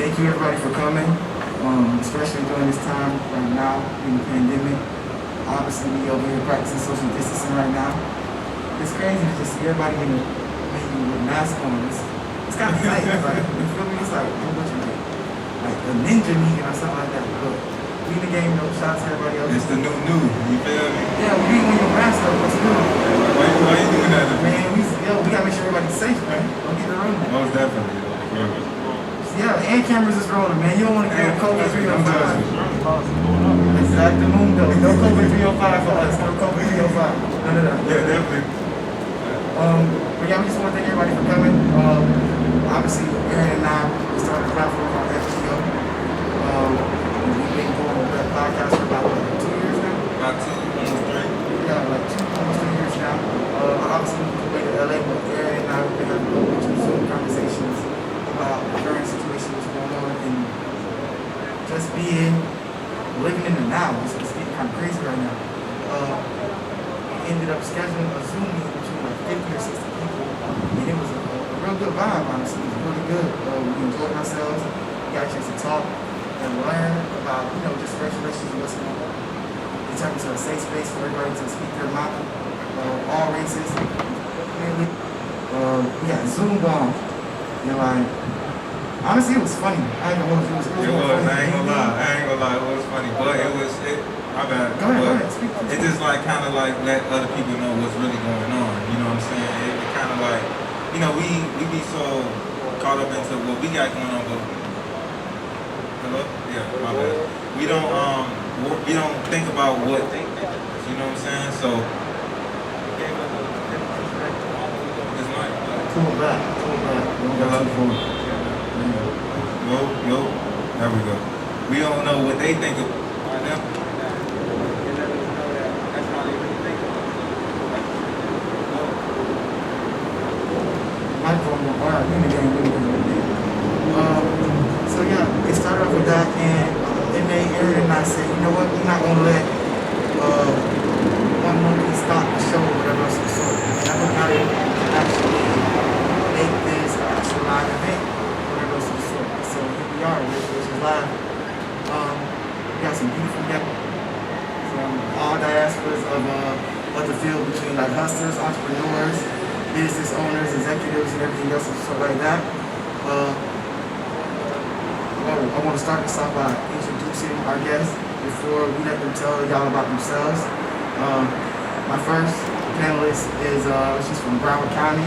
thank you everybody for coming, especially during this time right now in the pandemic. Obviously, we over here practicing social distancing right now. It's crazy to just see everybody in the venue with masks on. It's kind of tight, like, you feel me? It's like, what you mean? Like a ninja meeting or something like that. But we in the game, no shots to everybody else. It's the new, you feel me? Yeah, we when your mask up, what's new? Why you doing that? Man, we gotta make sure everybody's safe, man. Don't get the room. Most definitely. Yeah, and cameras is rolling, man. You don't want to get a COVID 305. Exactly, Mundo. No COVID 305 for us. No COVID 305. None of that. Yeah, definitely. But yeah, we just want to thank everybody for coming. Obviously, Aaron and I started a platform called FGO. We've been going with that podcast for about 2 years now. About 2, almost 3. Yeah, like almost 2 years now. Obviously, we moved away to LA, but Aaron and I have been having a bunch of Zoom conversations about the current situation that's going on and just living in the now. It's getting kind of crazy right now. We ended up scheduling a Zoom meeting between like 50 or 60 people, and it was a real good vibe, honestly. It was really good. We enjoyed ourselves. We got a chance to talk and learn about, just racial issues and what's going on. We turned into a safe space for everybody to speak their mind, all races. We got Zoom bomb. Honestly, it was funny. I ain't gonna hold you. It was. I ain't gonna lie. It was funny, but my bad. Go ahead. Speak. It just kind of let other people know what's really going on. You know what I'm saying? It kind of we be so caught up into what we got going on, but hello? Yeah, my bad. We don't think about what, you know what I'm saying? So it's like Pull back. Don't go too far. Yo, there we go. We don't know what they think of them. So yeah, it started off with that, and it made Aaron and I say, you know what, we're not gonna let one monkey stop the show or whatever else of the sort. And I know how to actually make this an actual live event, whatever else of the sort. So here we are, which is live. We got some beautiful guests from all diasporas of the field, between like hustlers, entrepreneurs, business owners, executives, and everything else and stuff like that. I want to start this off by introducing our guests before we let them tell y'all about themselves. My first panelist is she's from Broward County.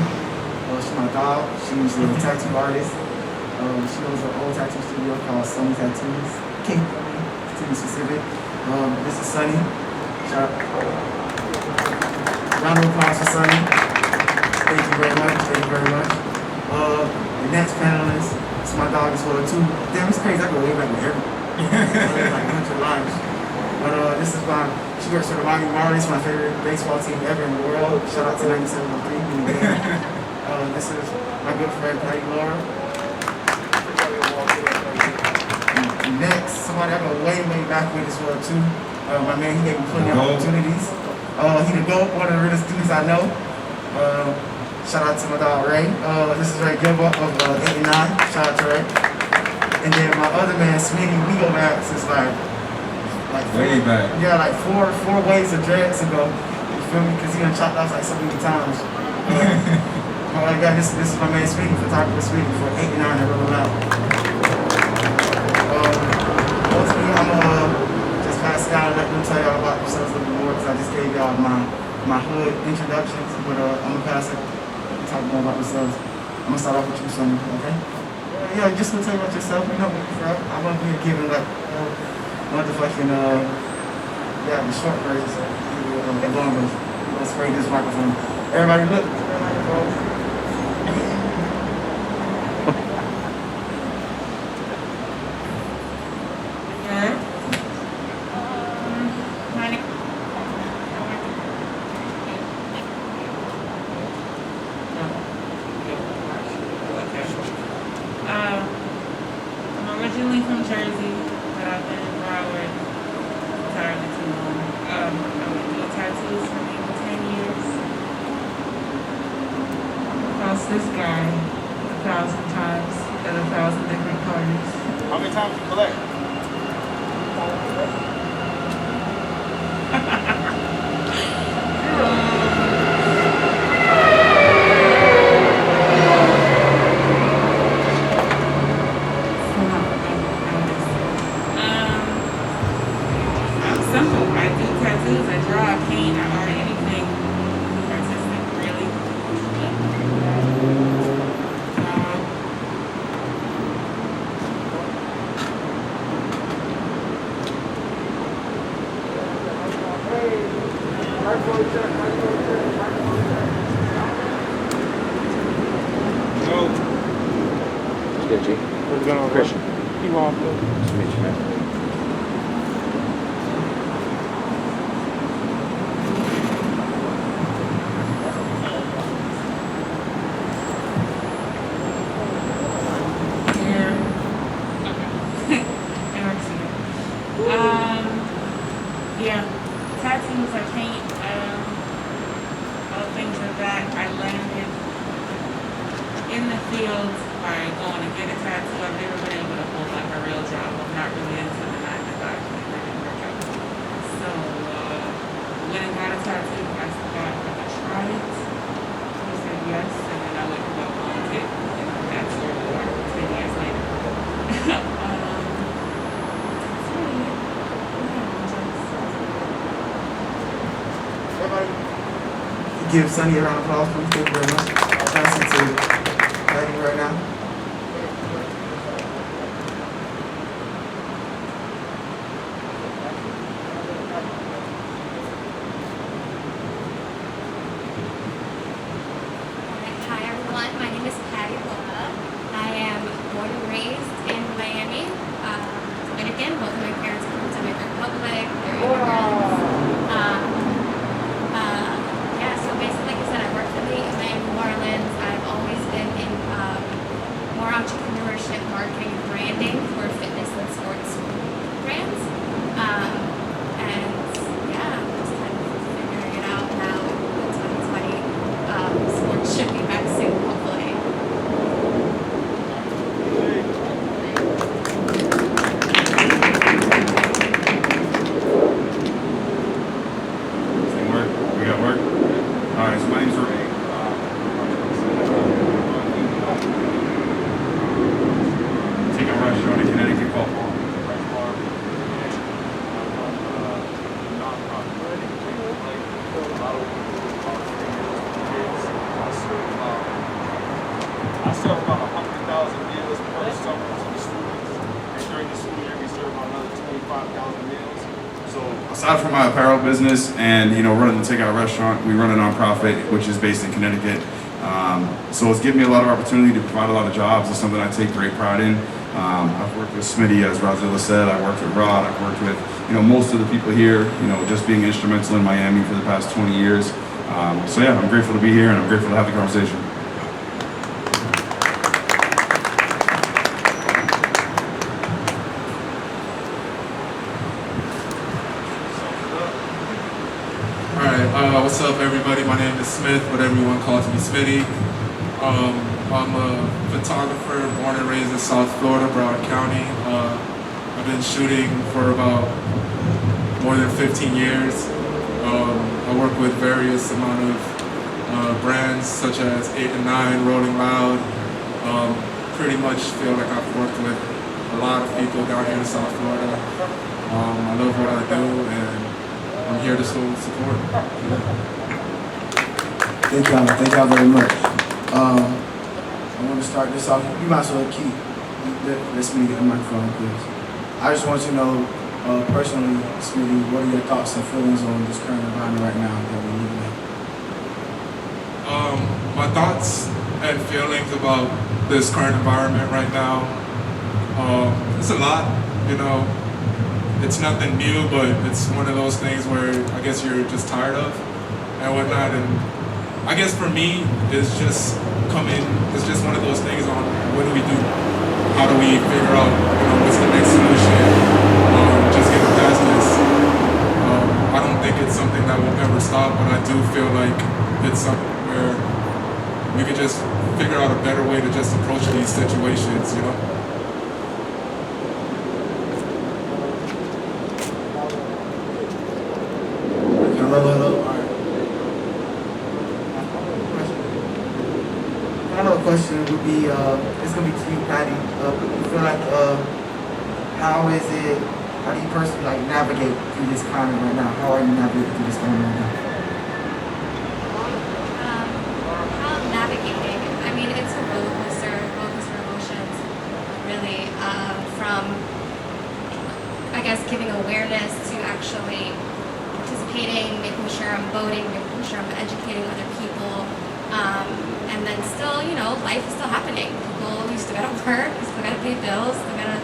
She's my dog. She's a tattoo artist. She owns her own tattoo studio called Sunny Tattoos. King to be specific. This is Sunny. Shout out. Round of applause for Sunny. Thank you very much. The next panelist is my dog as well too. Damn, it's crazy. I go way back with everyone. Like 100 lives. But this is she works for the Miami Marlins, my favorite baseball team ever in the world. Shout out to 9703. This is my good friend Patty Laura. Next, somebody I go way back with as well too. My man, he gave me plenty of opportunities. He the GOAT, one of the realest dudes I know. Shout out to my dog Ray. This is Ray Gilbert of 89. Shout out to Ray. And then my other man, Smitty, we go back since like way back. Yeah, like four waves of dreads ago. You feel me? Because he done chopped off like so many times. Oh my God, this is my man Smitty, photographer Smitty for 89 and Rolling Out. Ultimately, I'm just pass it down and let them tell y'all about themselves a little bit more, because I just gave y'all my hood introductions, but I'm gonna pass it and talk more about themselves. I'm gonna start off with you, Sonny, okay? Yeah, just gonna tell you about yourself. You know where you're from. I'm gonna be giving like motherfucking the short version, so the long version. Let's spray this microphone. Everybody look. I'm originally from Jersey, but I've been in Broward entirely too long. I've been doing tattoos for maybe 10 years. Crossed this guy 1,000 times. at 1,000 different parties. How many times you collect? I'm simple. I do tattoos, I draw, I paint, I art, anything artistic, really. No. Good, G. What's going on, Christian. You want Nice to meet you, man. Yeah, tattoos, I paint, all things like that. I landed in the field by going to get a tattoo. I've never been able to hold like a real job. I'm not really into the 9 to 5 thing. That didn't work out. So, went and got a tattoo. I thought I could try it. He said yes, and then I went and got on it. And that's where we are 10 years later. Give Sunny a round of applause, please. Thank you very much. I'll pass it to Maggie right now. Hi everyone, my name is Patty Bola. I am born and raised in Miami. Dominican. Both of my parents come from Dominican Republic. They're immigrants. Yeah, so basically, like I said, I work for the Miami Marlins. I've always been in more entrepreneurship, marketing, and branding for fitness and sports brands. And yeah, I'm just kind of figuring it out now in 2020. Sports should be back soon, hopefully. Work. We got work. All right. So my name's Ray. Take a restaurant in Connecticut called Fresh Bar. I serve about 100,000 meals per summer to the students, and during the school year we serve about another 25,000 meals. So aside from my apparel business and running the takeout restaurant, we run a nonprofit which is based in Connecticut. So it's given me a lot of opportunity to provide a lot of jobs. It's something I take great pride in. I've worked with Smitty, as Razilla said. I worked with Rod. I've worked with most of the people here. Just being instrumental in Miami for the past 20 years. So yeah, I'm grateful to be here and I'm grateful to have the conversation. Alright, what's up everybody? My name is Smith, but everyone calls me Smitty. I'm a photographer born and raised in South Florida, Broward County. I've been shooting for about more than 15 years. I work with various amount of brands such as 8 and 9, Rolling Loud. Pretty much feel like I've worked with a lot of people down here in South Florida. I love what I do and I'm here to show support. Thank y'all very much. I want to start this off. You might as well keep. Let's meet the microphone, please. I just want to know, personally, Smitty, what are your thoughts and feelings on this current environment right now that we're living in? My thoughts and feelings about this current environment right now, it's a lot, It's nothing new, but it's one of those things where I guess you're just tired of and whatnot. And I guess for me, it's just one of those things on what do we do? How do we figure out, what's the next solution? Just getting past this. I don't think it's something that will ever stop, but I do feel like it's something where we could just figure out a better way to just approach these situations, you know? Hello. Another question would be, it's gonna be to you, Patty. You feel like, how do you personally like navigate through this climate right now? How are you navigating through this climate right now? How I'm navigating, I mean, it's a roller coaster of emotions, really, from, I guess, giving awareness to actually participating, making sure I'm voting, making sure I'm educating other people, and then still, you know, life is still happening. People, you still gotta work, you still gotta pay bills, still gotta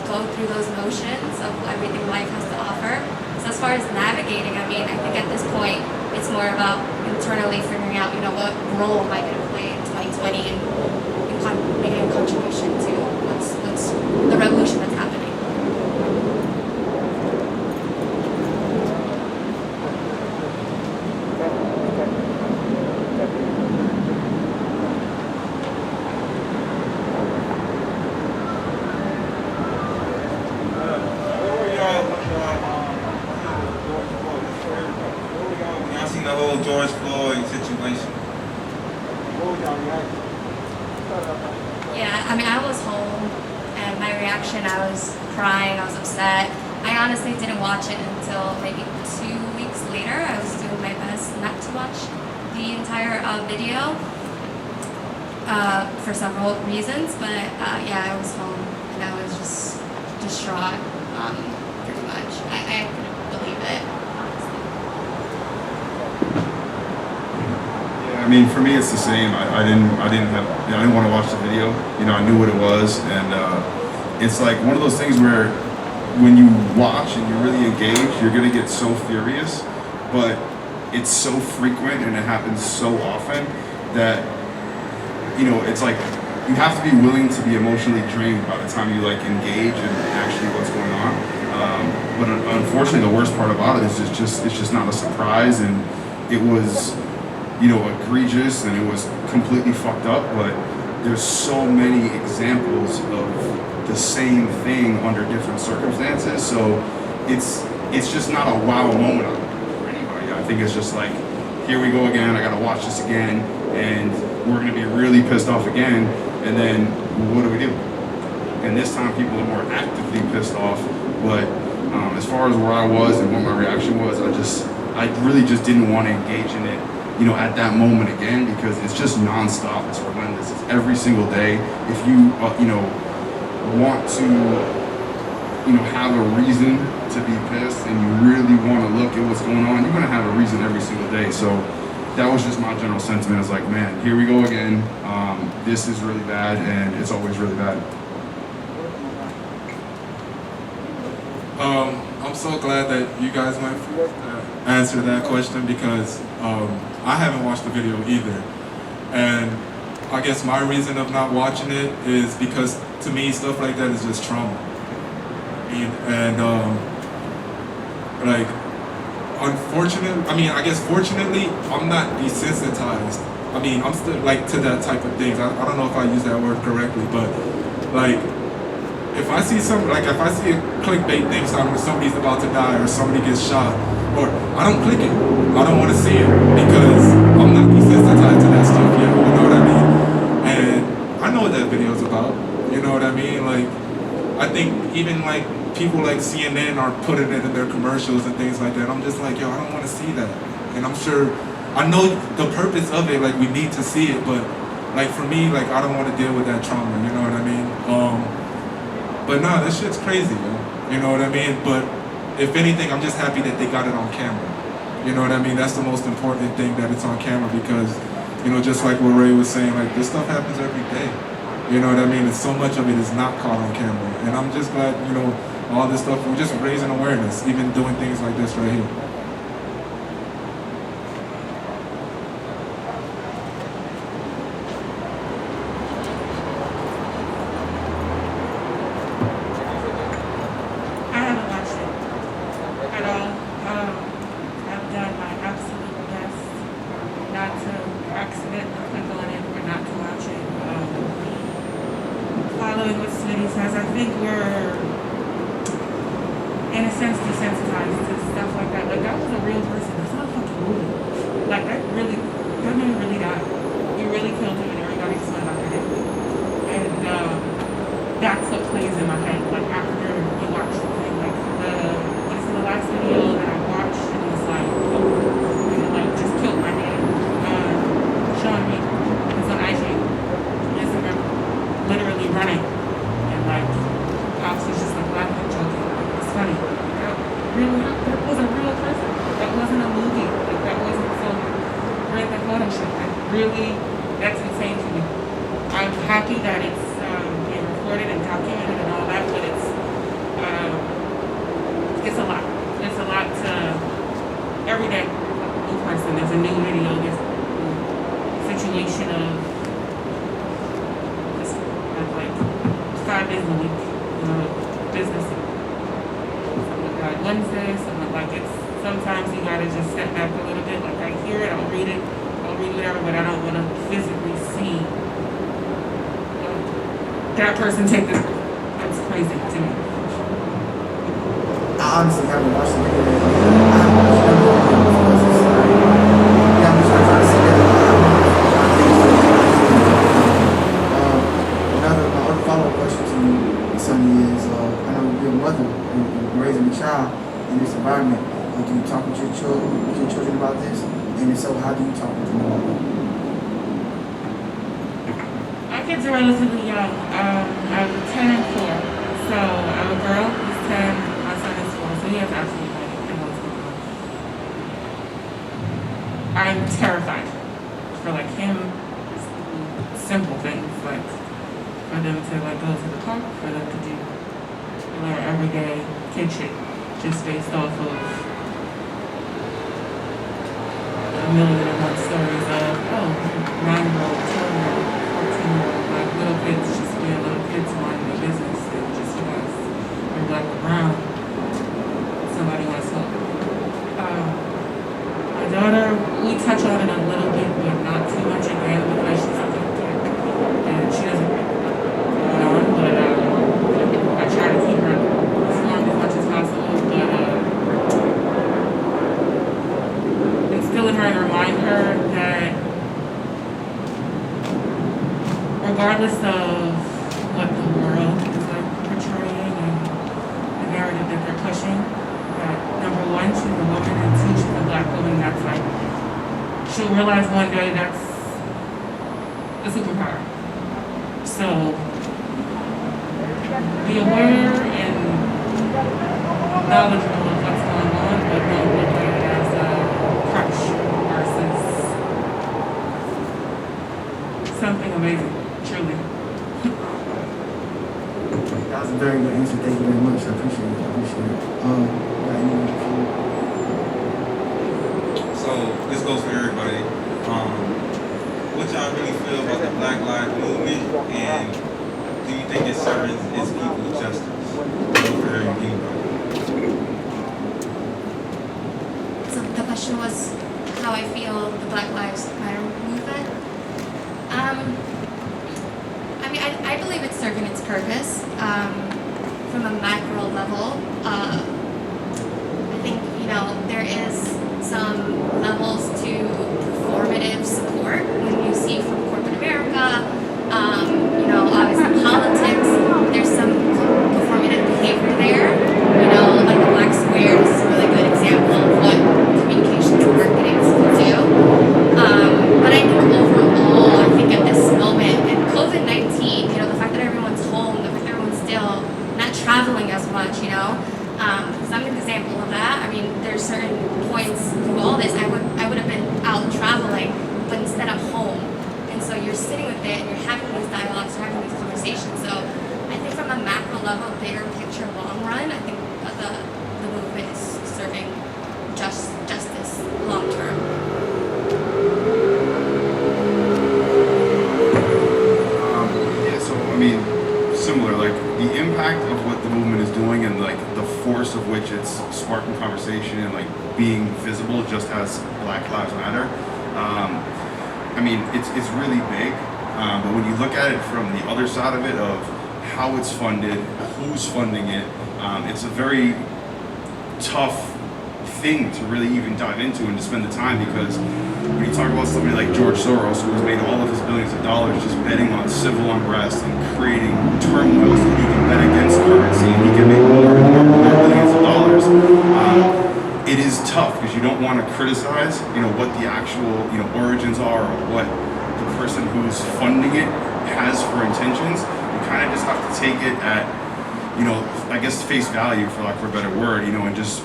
go through those motions of everything life has to offer. So as far as navigating, I mean, I think at this point, it's more about internally figuring out, you know, what role am I going to play in 2020 and making a contribution to what's the revolution that's happening. Y'all seen the whole George Floyd situation? Yeah, I mean, I was home, and my reaction, I was crying, I was upset. I honestly didn't watch it until maybe 2 weeks later. I was doing my best not to watch the entire video for several reasons, but yeah, I was home, and I was just distraught, pretty much. I couldn't believe it, honestly. Yeah, I mean, for me, it's the same. I didn't want to watch the video. You know, I knew what it was, and it's like one of those things where when you watch and you really engage, you're gonna get so furious, but it's so frequent and it happens so often that, you know, it's like you have to be willing to be emotionally drained by the time you like engage in actually what's going on. But unfortunately, the worst part about it is it's just not a surprise, and it was, you know, egregious and it was completely fucked up. But there's so many examples of the same thing under different circumstances, so it's just not a wow moment for anybody. I think it's just like, here we go again, I gotta watch this again, and we're gonna be really pissed off again, and then what do? And this time people are more actively pissed off, but as far as where I was and what my reaction was, I really just didn't want to engage in it, you know, at that moment again, because it's just nonstop, it's relentless, it's every single day. If you, you know, want to, you know, have a reason to be pissed and you really want to look at what's going on, you're going to have a reason every single day. So that was just my general sentiment. It's like, man, here we go again. This is really bad, and it's always really bad. I'm so glad that you guys went first to answer that question, because I haven't watched the video either. And I guess my reason of not watching it is because to me, stuff like that is just trauma. Like, unfortunately, I guess fortunately, I'm not desensitized. I mean, I'm still like to that type of things. I don't know if I use that word correctly, but like, if I see a clickbait thing, somebody's about to die or somebody gets shot, or I don't click it. I don't want to see it because I'm not desensitized to that stuff yet. You know what I mean? And I know what that video's about. You know what I mean? Like, I think even like people like CNN are putting it in their commercials and things like that. I'm just like, yo, I don't want to see that. And I'm sure, I know the purpose of it, like we need to see it, but like for me, like I don't want to deal with that trauma, you know what I mean? But nah, that shit's crazy, man. You know what I mean? But if anything, I'm just happy that they got it on camera. You know what I mean? That's the most important thing, that it's on camera, because, you know, just like what Ray was saying, like this stuff happens every day. You know what I mean? And so much of it is not caught on camera. And I'm just glad, you know, all this stuff, we're just raising awareness, even doing things like this right here. I haven't watched it at all. I've done my absolute best not to accidentally it, click on it, or not to watch it. Following what Smitty says, I think we're, in a sense, desensitized to stuff like that. Like, that was a real person. It's not a fucking movie. Like, that man really died. He really killed him, and everybody just went after him. And that's what plays in my head. Like, after you watch the thing, like, the last video that I watched, and it was like, oh, and it, like, just killed my head. Sean Reed, it's on IG, Instagram, literally running, and like, Pops was just like laughing, joking, like, it's funny. That was a real person. That wasn't a movie. Like, that wasn't some Grand Theft Auto shit. Like, really, that's insane to me. I'm happy that it's being recorded and documented and all that, but it's a lot. It's a lot to every day. New person. There's a new video. There's a situation of just like 5 days a week, business. Something like Wednesday, something like it's. Sometimes you gotta just step back a little bit. Like, I hear it, I'll read whatever, but I don't want to physically see that person take this. That's crazy to me. I honestly haven't watched the video. I haven't watched the video because it's like, yeah, I'm just trying to see that. My other follow-up question to you, Sonny, is I know you're a mother, you're raising a child in this environment. Do you talk with your children about this? And if so, how do you talk with them about it? My kids are relatively young. I have 10 and 4. So I have a girl who's 10, my son is 4, so he has absolutely no idea what's going on. I'm terrified for like him, simple things like for them to like go to the park, for them to do their everyday kid shit, just based off of a million and one stories of 9-year-old, 12-year-old, 14-year-old, like little kids just being little kids minding their business, and just because they're black or brown, somebody wants help. My daughter, we touch on it a little bit, but not too much again because she's a good kid and she doesn't know what's going on, but I try to keep her informed as much as possible, but instill in her and remind her that regardless of what the world is like portraying and the narrative that they're pushing, that number one, she's a woman, and two, she's a black woman. That's like, she'll realize one day that's a superpower. So be aware and knowledgeable of what's going on, but don't look at it as a crush versus something amazing, truly. That was a very good answer. Thank you very much. I appreciate it. So this goes for everybody. What y'all really feel about the Black Lives Movement, and do you think it serves its people justice? For everybody. So the question was how I feel the Black Lives Matter movement. I believe it's serving its purpose from a macro level. I think there is some levels to performative support when you see from corporate America. Obviously politics. There's some performative behavior there. Like the Black Square is a really good example of what communications and marketing can do. But I think overall, at this moment, and COVID-19, the fact that everyone's home, the fact that everyone's still not traveling as much, because I'm an example of that. I mean, there's certain points through all this, I would have been out traveling, but instead I'm home. And so you're sitting with it, and you're having these dialogues, you're having these conversations. So I think from a macro level, bigger picture, long run, I think the movement is serving justice long term. Similar, like the impact of what the movement is doing and like the force of which it's sparking conversation and like being visible just as Black Lives Matter. I mean, it's really big, but when you look at it from the other side of it, of how it's funded, who's funding it, it's a very tough thing to really even dive into and to spend the time, because when you talk about somebody like George Soros, who has made all of his billions of dollars just betting on civil unrest and creating turmoil so he can bet against currency and he can make more and more with their billions of dollars, it is tough because you don't want to criticize, what the actual, origins are, or what the person who's funding it has for intentions. You kind of just have to take it at, I guess face value, for lack of a better word, and just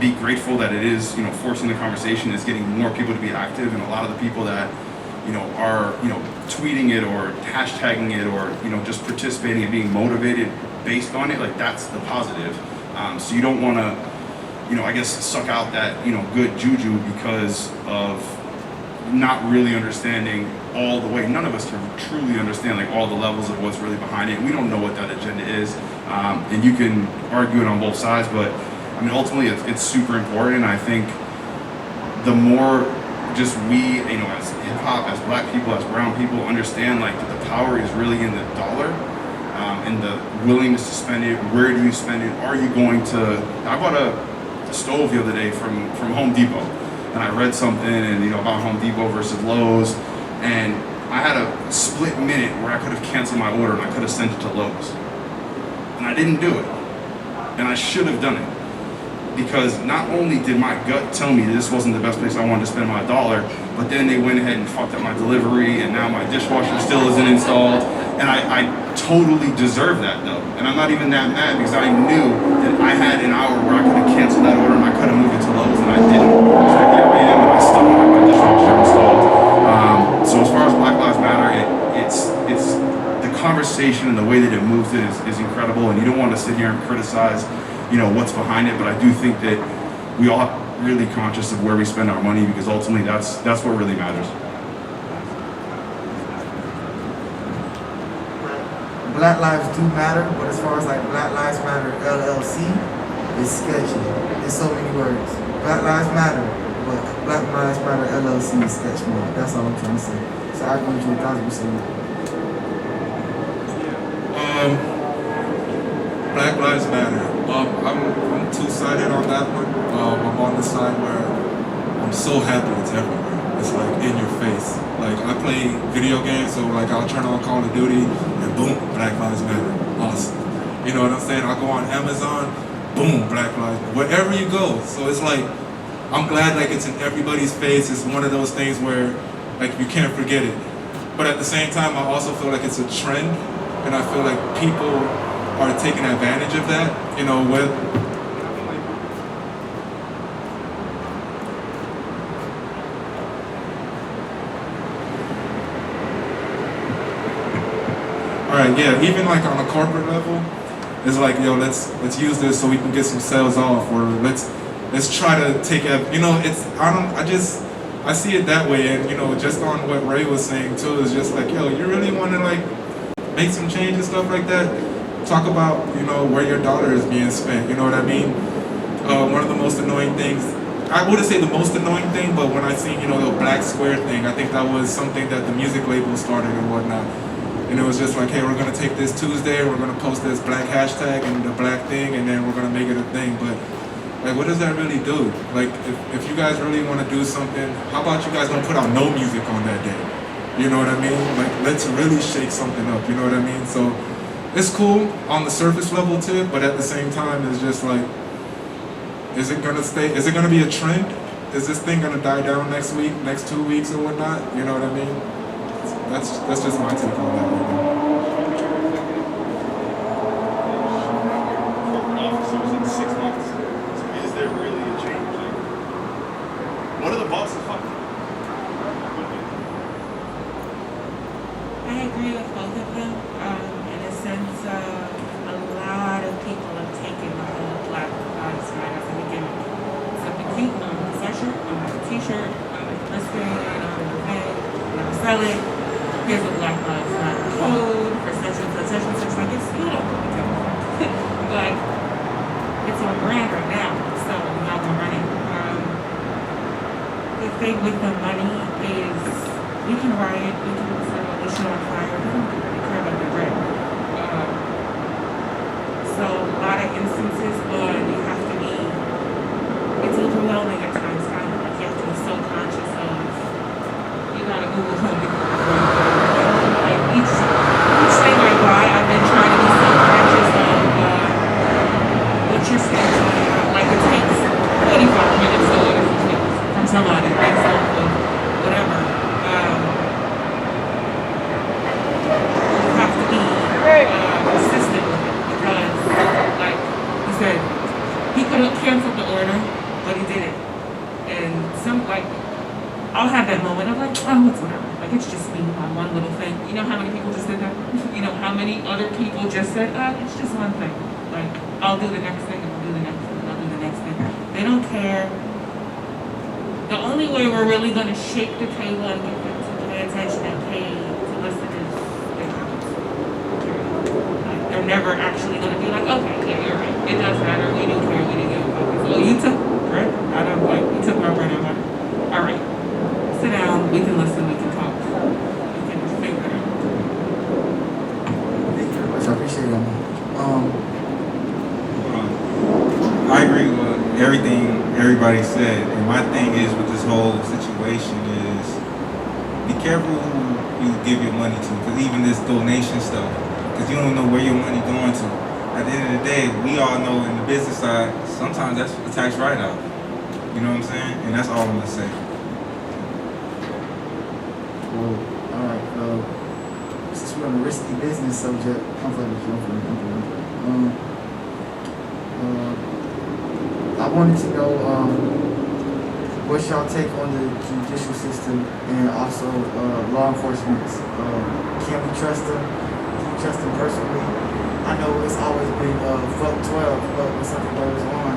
be grateful that it is, forcing the conversation, is getting more people to be active, and a lot of the people that, are, tweeting it or hashtagging it or, just participating and being motivated based on it, like that's the positive. So you don't want to, I guess suck out that, good juju because of not really understanding all the way. None of us can truly understand like all the levels of what's really behind it. We don't know what that agenda is, and you can argue it on both sides, but I mean, ultimately, it's super important. I think the more just we, as hip hop, as black people, as brown people, understand like that the power is really in the dollar, and the willingness to spend it. Where do you spend it? Are you going to? I bought a stove the other day from Home Depot, and I read something and about Home Depot versus Lowe's, and I had a split minute where I could have canceled my order and I could have sent it to Lowe's, and I didn't do it, and I should have done it. Because not only did my gut tell me this wasn't the best place I wanted to spend my dollar, but then they went ahead and fucked up my delivery, and now my dishwasher still isn't installed. And I totally deserve that though. And I'm not even that mad because I knew that I had an hour where I could have canceled that order and I could have moved it to Lowe's, and I didn't. So here I am, and I still don't have my dishwasher installed. So as far as Black Lives Matter, it's the conversation and the way that it moves it is incredible, and you don't want to sit here and criticize what's behind it, but I do think that we all have to be really conscious of where we spend our money, because ultimately that's what really matters. Black lives do matter, but as far as like Black Lives Matter LLC, it's sketchy. There's so many words. Black Lives Matter, but Black Lives Matter LLC is sketch more. That's all I'm trying to say. So I agree with you 1,000%. Black Lives Matter. I'm two-sided on that one. I'm on the side where I'm so happy it's everywhere. It's like in your face. Like I play video games, so like I'll turn on Call of Duty and boom, Black Lives Matter. Awesome. You know what I'm saying? I'll go on Amazon, boom, Black Lives Matter. Wherever you go. So it's like, I'm glad like it's in everybody's face. It's one of those things where like you can't forget it. But at the same time, I also feel like it's a trend, and I feel like people are taking advantage of that, with Alright, yeah, even like on a corporate level, it's like, let's use this so we can get some sales off, or let's try to take I see it that way, and just on what Ray was saying too, is just like, you really want to like make some change and stuff like that? Talk about, where your dollar is being spent, you know what I mean? One of the most annoying things, I wouldn't say the most annoying thing, but when I seen, the black square thing, I think that was something that the music label started and whatnot. And it was just like, hey, we're gonna take this Tuesday, we're gonna post this black hashtag and the black thing, and then we're gonna make it a thing. But like, what does that really do? Like, if you guys really wanna do something, how about you guys don't put out no music on that day? You know what I mean? Like, let's really shake something up, you know what I mean? So, it's cool on the surface level too, but at the same time, it's just like, is it gonna be a trend? Is this thing gonna die down next week, next 2 weeks or whatnot? You know what I mean? That's just my take on that right now. Corporate officers in 6 months. So is there really a change? Like, what are the bosses fucking? I agree with both of them. In a sense, a lot of people have taken the whole Black Lives Matter from the beginning. Something cute on a sweatshirt, on a t-shirt, on a wristband, on a bag, on a sell it. Here's a Black Lives Matter code for such and such and such. Like, it's still but it's on brand right now, so I'm not gonna run it. The thing with the money is we can riot, we can set a nation on fire, we don't really care about the bread. So a lot of instances, you have to be, it's overwhelming at times, kind of like you have to be so conscious of, you gotta Google home like each thing I buy, I've been trying to be so conscious of what your stance on. Like it takes 45 minutes to order some things from somebody based off of whatever. You have to be consistent with it because, like he said, he could have canceled the order, but he didn't. And I'll have that moment of like, oh, it's whatever. Like it's just me, my one little thing. You know how many people just did that? You know how many other people just said, it's just one thing. Like I'll do the next thing and I'll do the next thing and I'll do the next thing. They don't care. The only way we're really gonna shake the table and get them to pay attention and pay to listen is their comments. Like they're never actually gonna be like, okay, yeah, you're right. It does matter. We do care. We didn't give a fuck. So you took bread out of like you took my bread out of it. All right. Sit down, we can listen, we can talk. We can figure it out. Thank you very much. I appreciate it. I agree with everything everybody said, and my thing is with this whole situation is be careful who you give your money to, because even this donation stuff, because you don't know where your money going to. At the end of the day, we all know in the business side, sometimes that's a tax write-off. You know what I'm saying? And that's all I'm gonna say. Well, alright, since we're on a risky business subject, I'm funny. I wanted to know what's y'all take on the judicial system and also law enforcement. Can we trust them? Can we trust them personally? I know it's always been fuck 12, but when something goes on,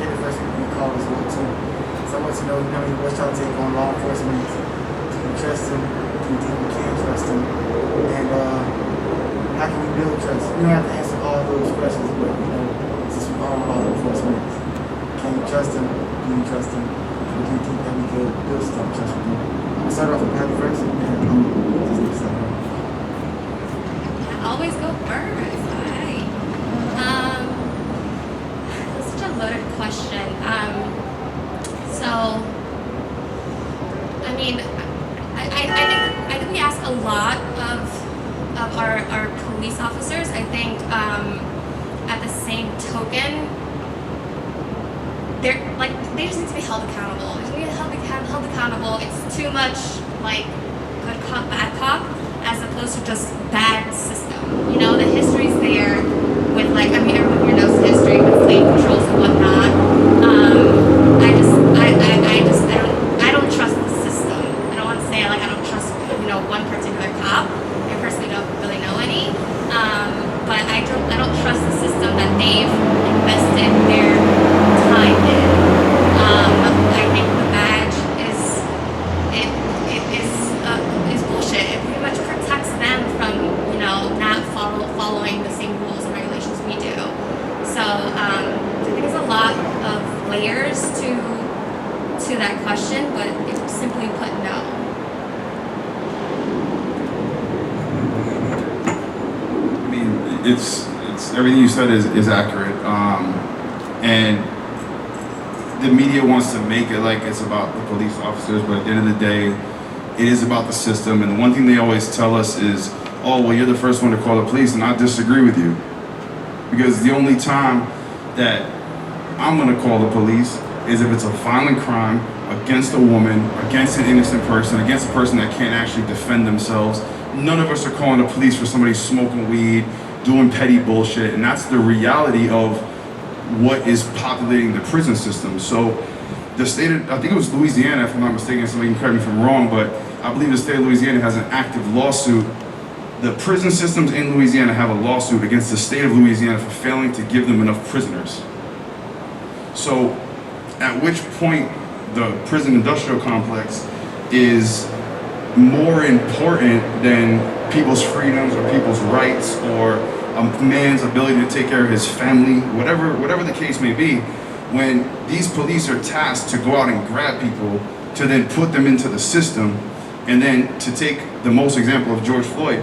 they're the first people you call as well too. So I want to know, what's y'all take on law enforcement? Do you trust them? Do you think we can trust them? And how can we build trust? We don't have to answer all those questions, but since we are on law enforcement, can you trust them? Do you trust them? Or do you think that we could build some trust with them? I'm gonna start off with Patty first, and then I'm just gonna start off. Always go first. Alright. That's such a loaded question. I think we ask a lot of our police officers. I think at the same token, they just need to be held accountable. They need to be held accountable. It's too much like good cop, bad cop, as opposed to just bad system. The history's there with everyone here knows the history with slave patrols and whatnot. I don't trust the system. I don't want to say I don't trust one particular cop. I personally don't really know any. But I don't trust the system that they've invested their time in. I think the badge is bullshit. It pretty much protects them from not following the same rules and regulations we do. So I think there's a lot of layers to that question, but it's simply put, no. I mean, it's everything you said is accurate, and the media wants to make it like it's about the police officers, but at the end of the day, it is about the system. And the one thing they always tell us is, oh, well, you're the first one to call the police, and I disagree with you, because the only time that I'm gonna call the police is if it's a violent crime against a woman, against an innocent person, against a person that can't actually defend themselves. None of us are calling the police for somebody smoking weed, doing petty bullshit, and that's the reality of what is populating the prison system. So the state of, I think it was Louisiana, if I'm not mistaken, somebody can correct me if I'm wrong, but I believe the state of Louisiana has an active lawsuit. The prison systems in Louisiana have a lawsuit against the state of Louisiana for failing to give them enough prisoners. So at which point the prison industrial complex is more important than people's freedoms or people's rights or a man's ability to take care of his family, whatever the case may be, when these police are tasked to go out and grab people to then put them into the system, And then to take the most example of George Floyd,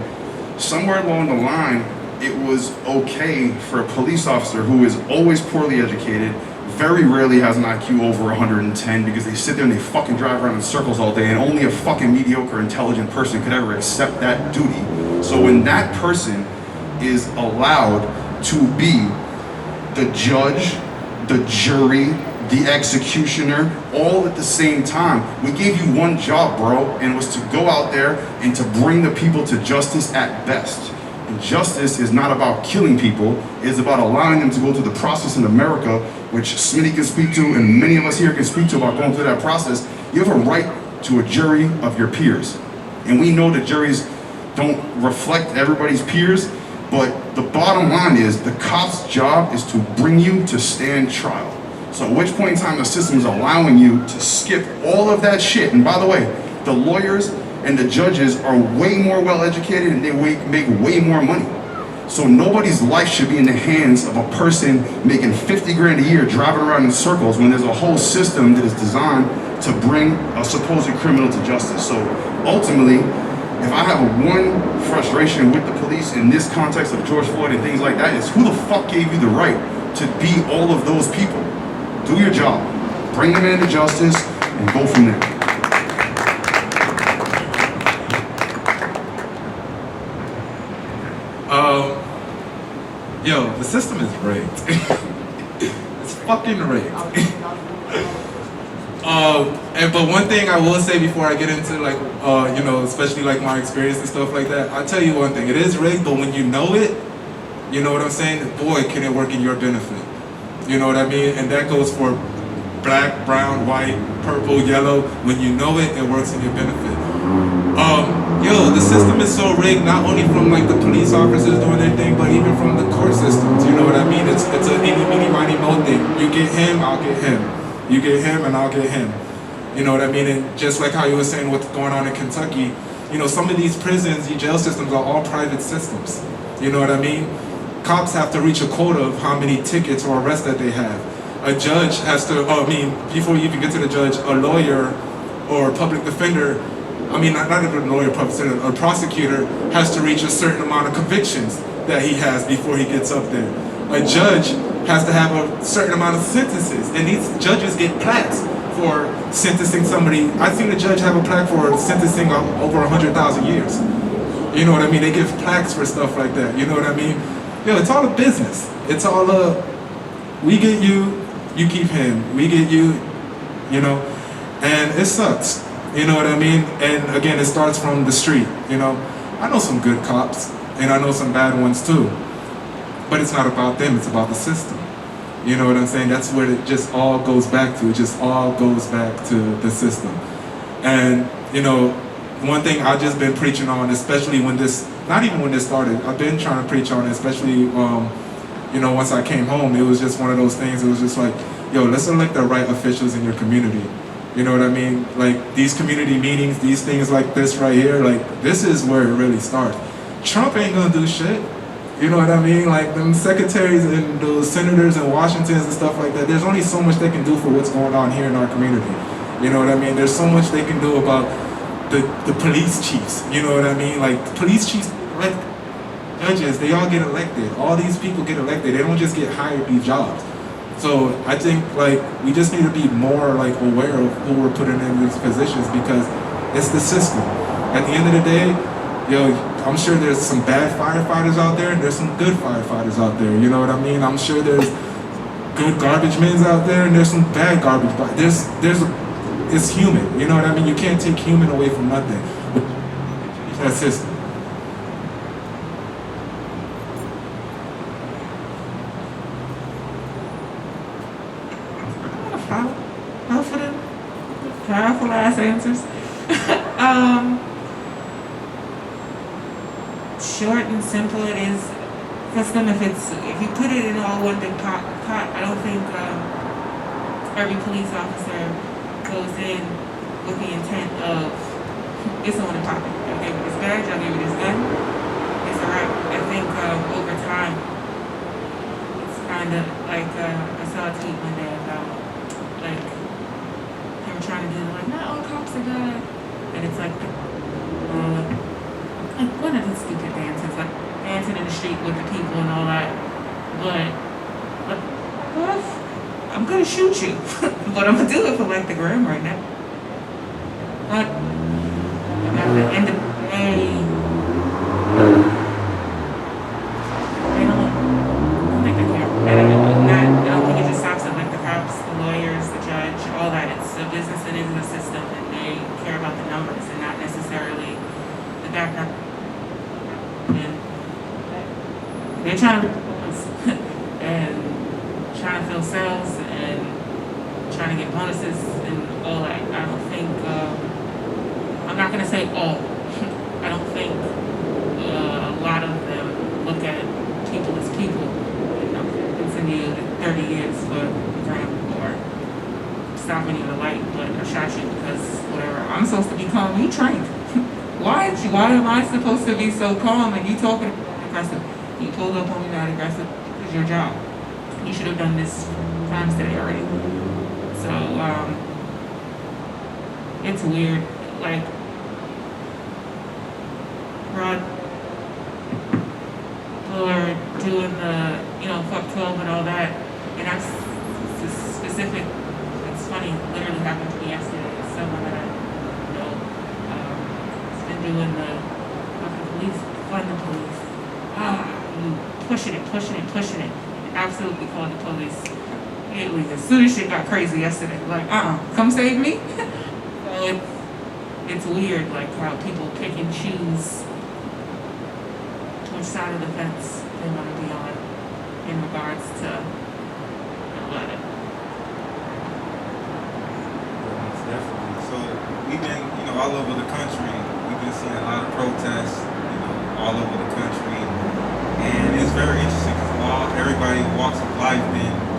somewhere along the line, it was okay for a police officer who is always poorly educated, very rarely has an IQ over 110 because they sit there and they fucking drive around in circles all day, and only a fucking mediocre, intelligent person could ever accept that duty. So when that person is allowed to be the judge, the jury, the executioner, all at the same time. We gave you one job, bro, and it was to go out there and to bring the people to justice at best. And justice is not about killing people, it's about allowing them to go through the process in America, which Smitty can speak to, and many of us here can speak to about going through that process. You have a right to a jury of your peers. And we know that juries don't reflect everybody's peers, but the bottom line is the cop's job is to bring you to stand trial. So at which point in time the system is allowing you to skip all of that shit. And by the way, the lawyers and the judges are way more well educated and they make way more money. So nobody's life should be in the hands of a person making 50 grand a year driving around in circles when there's a whole system that is designed to bring a supposed criminal to justice. So ultimately, if I have one frustration with the police in this context of George Floyd and things like that, is who the fuck gave you the right to be all of those people? Do your job, bring them into justice, and go from there. Yo, the system is rigged. It's fucking rigged. But one thing I will say before I get into like, especially like my experience and stuff like that, I'll tell you one thing, it is rigged, but when you know it, you know what I'm saying? Boy, can it work in your benefit. You know what I mean? And that goes for black, brown, white, purple, yellow. When you know it, it works in your benefit. The system is so rigged, not only from like the police officers doing their thing, but even from the court systems. You know what I mean? It's a eeny, meeny, miny, mo thing. You get him, I'll get him. You get him, and I'll get him. You know what I mean? And just like how you were saying what's going on in Kentucky, some of these prisons, these jail systems are all private systems. You know what I mean? Cops have to reach a quota of how many tickets or arrests that they have. A judge has to, before you even get to the judge, a lawyer or a public defender, not even a lawyer, a prosecutor has to reach a certain amount of convictions that he has before he gets up there. A judge has to have a certain amount of sentences, and these judges get plaques for sentencing somebody. I've seen a judge have a plaque for sentencing over 100,000 years. You know what I mean? They give plaques for stuff like that. You know what I mean? It's all a business. It's all we get you, you keep him. We get you, and it sucks. You know what I mean? And again, it starts from the street. I know some good cops, and I know some bad ones too. But it's not about them, it's about the system. You know what I'm saying? That's where it just all goes back to. It just all goes back to the system. And, one thing I've just been preaching on, especially not even when this started, I've been trying to preach on it, especially, once I came home, it was just one of those things, it was just like, let's elect the right officials in your community. You know what I mean? Like, these community meetings, these things like this right here, like, this is where it really starts. Trump ain't gonna do shit. You know what I mean? Like, them secretaries and those senators in Washington and stuff like that, there's only so much they can do for what's going on here in our community. You know what I mean? There's so much they can do about the police chiefs. You know what I mean? Like, police chiefs, like judges, they all get elected. All these people get elected. They don't just get hired these jobs. So I think, like, we just need to be more, like, aware of who we're putting in these positions, because it's the system. At the end of the day, I'm sure there's some bad firefighters out there, and there's some good firefighters out there, you know what I mean? I'm sure there's good garbage men out there, and there's some bad garbage, but it's human, you know what I mean? You can't take human away from nothing. That system. Powerful ass answers. Short and simple it is. System, if you put it in all one big pot, I don't think every police officer goes in with the intent of, it's on the pocket. I'll give you this badge, I'll give you this gun. It's alright. I think over time, it's kind of like, I saw a tweet one day about, like, him trying to do, like, not all cops are good. and it's like one of the stupid dances, like dancing in the street with the people and all that. But I'm gonna shoot you, but I'm gonna do it for like the gram right now. But at the end of the day, they don't think they care. I don't think it just stops at like the cops, the lawyers, the judge, all that. It's a business that is in the system, and they care about the numbers and not necessarily the background. And they're trying to and trying to fill sales and trying to get bonuses and all that. I don't think, I'm not going to say all. I don't think a lot of them look at people as people. And I'm continue 30 years for example, or stopping you at a light, but I shot you because whatever. I'm supposed to be calm. You trained. Why am I supposed to be so calm and you talking aggressive? You pulled up on me not aggressive. It's your job. You should have done this times today already. So, it's weird. Like, Rod Buller doing the, fuck 12 and all that. And that's specific. It's funny. Literally happened to me yesterday. Someone that I know has been doing the fucking police, fund the police. Pushing it. Absolutely called the police. Immediately, as soon as shit got crazy yesterday, like, come save me. So it's weird, like how people pick and choose which side of the fence they want to be on in regards to that. Most definitely. So we've been, all over the country. We've been seeing a lot of protests, all over the country. And it's very interesting because everybody who walks of life,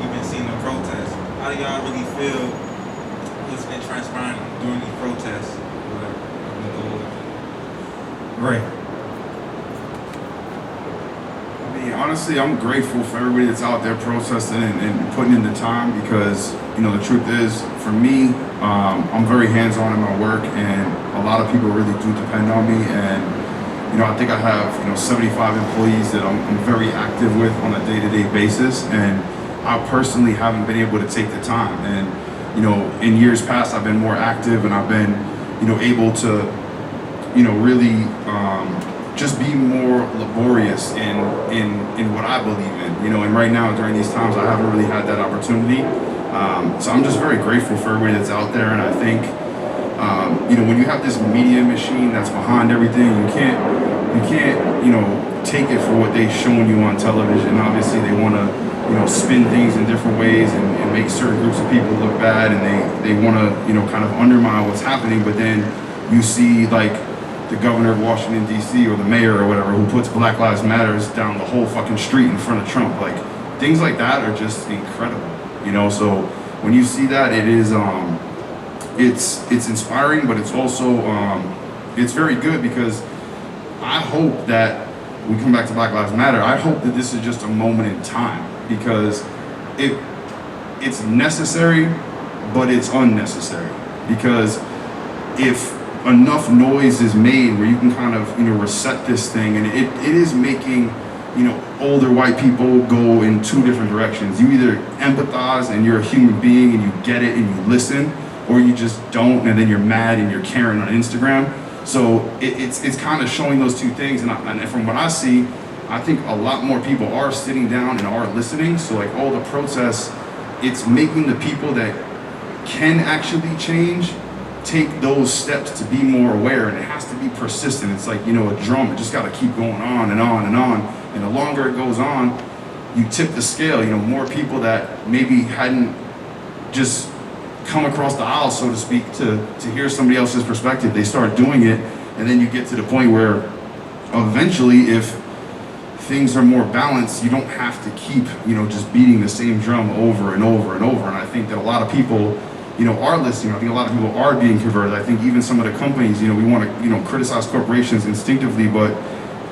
you've been seeing the protests. How do y'all really feel what's been transpiring during these protests? Great. I mean, honestly, I'm grateful for everybody that's out there protesting and putting in the time because, the truth is, for me, I'm very hands-on in my work and a lot of people really do depend on me. And I think I have, 75 employees that I'm very active with on a day-to-day basis. And I personally haven't been able to take the time. And, in years past, I've been more active and I've been, able to, really just be more laborious in what I believe in, and right now during these times, I haven't really had that opportunity. So I'm just very grateful for everybody that's out there. And I think, when you have this media machine that's behind everything, you can't, take it for what they've shown you on television. Obviously, they want to, spin things in different ways and make certain groups of people look bad, and they want to, kind of undermine what's happening. But then you see, like, the governor of Washington, D.C., or the mayor or whatever, who puts Black Lives Matters down the whole fucking street in front of Trump. Like, things like that are just incredible, So when you see that, it is, it's inspiring, but it's also, it's very good because I hope that we come back to Black Lives Matter. I hope that this is just a moment in time because it's necessary, but it's unnecessary. Because if enough noise is made where you can kind of, reset this thing, and it is making, older white people go in two different directions. You either empathize and you're a human being and you get it and you listen, or you just don't and then you're mad and you're Karen on Instagram. So it's kind of showing those two things, and from what I see, I think a lot more people are sitting down and are listening. So like all the protests, it's making the people that can actually change take those steps to be more aware, and it has to be persistent. It's like, a drum, it just got to keep going on and on and on. And the longer it goes on, you tip the scale. More people that maybe hadn't just come across the aisle, so to speak, to hear somebody else's perspective, they start doing it, and then you get to the point where eventually, if things are more balanced, you don't have to keep, just beating the same drum over and over and over. And I think that a lot of people, are listening. I think a lot of people are being converted. I think even some of the companies, we want to, criticize corporations instinctively, but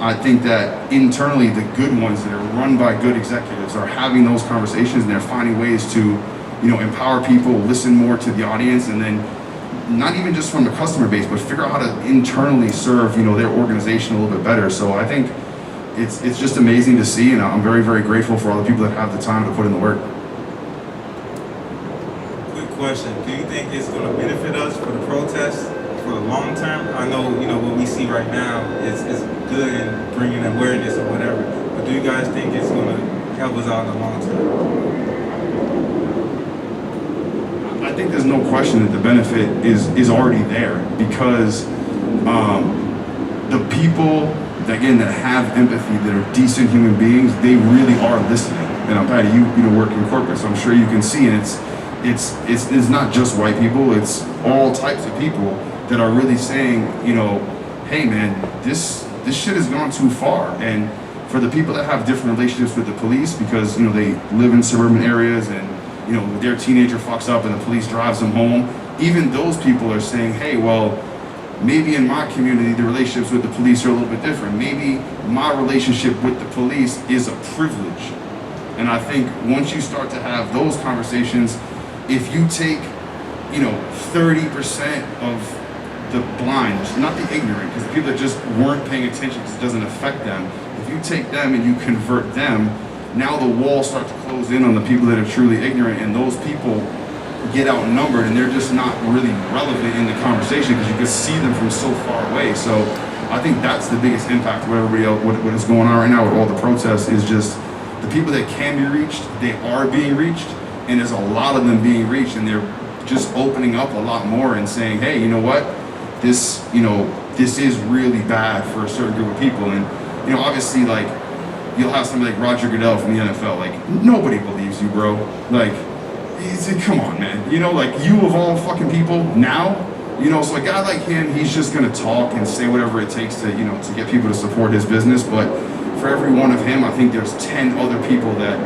I think that internally, the good ones that are run by good executives are having those conversations, and they're finding ways to, empower people, listen more to the audience, and then, not even just from the customer base, but figure out how to internally serve, you know, their organization a little bit better. So I think it's just amazing to see, and I'm very, very grateful for all the people that have the time to put in the work. Quick question. Do you think it's going to benefit us for the protests for the long term? I know, you know, what we see right now is good in bringing awareness or whatever, but do you guys think it's going to help us out in the long term? I think there's no question that the benefit is already there, because the people that, again, that have empathy, that are decent human beings, they really are listening. And I'm Patty, you know, work in corporate, so I'm sure you can see, and it's not just white people, it's all types of people that are really saying, you know, hey man, this shit has gone too far. And for the people that have different relationships with the police, because, you know, they live in suburban areas and, you know, their teenager fucks up and the police drives them home, even those people are saying, hey, well, maybe in my community the relationships with the police are a little bit different. Maybe my relationship with the police is a privilege. And I think once you start to have those conversations, if you take, you know, 30% of the blind, not the ignorant, because the people that just weren't paying attention because it doesn't affect them, if you take them and you convert them, now the walls start to close in on the people that are truly ignorant, and those people get outnumbered and they're just not really relevant in the conversation because you can see them from so far away. So I think that's the biggest impact of everybody else, what is going on right now with all the protests, is just the people that can be reached, they are being reached, and there's a lot of them being reached, and they're just opening up a lot more and saying, hey, you know what, this is really bad for a certain group of people. And, you know, obviously, like, you'll have somebody like Roger Goodell from the NFL, like, nobody believes you, bro. Like, come on, man. You know, like, you of all fucking people now, you know, so a guy like him, he's just gonna talk and say whatever it takes to, you know, to get people to support his business. But for every one of him, I think there's 10 other people that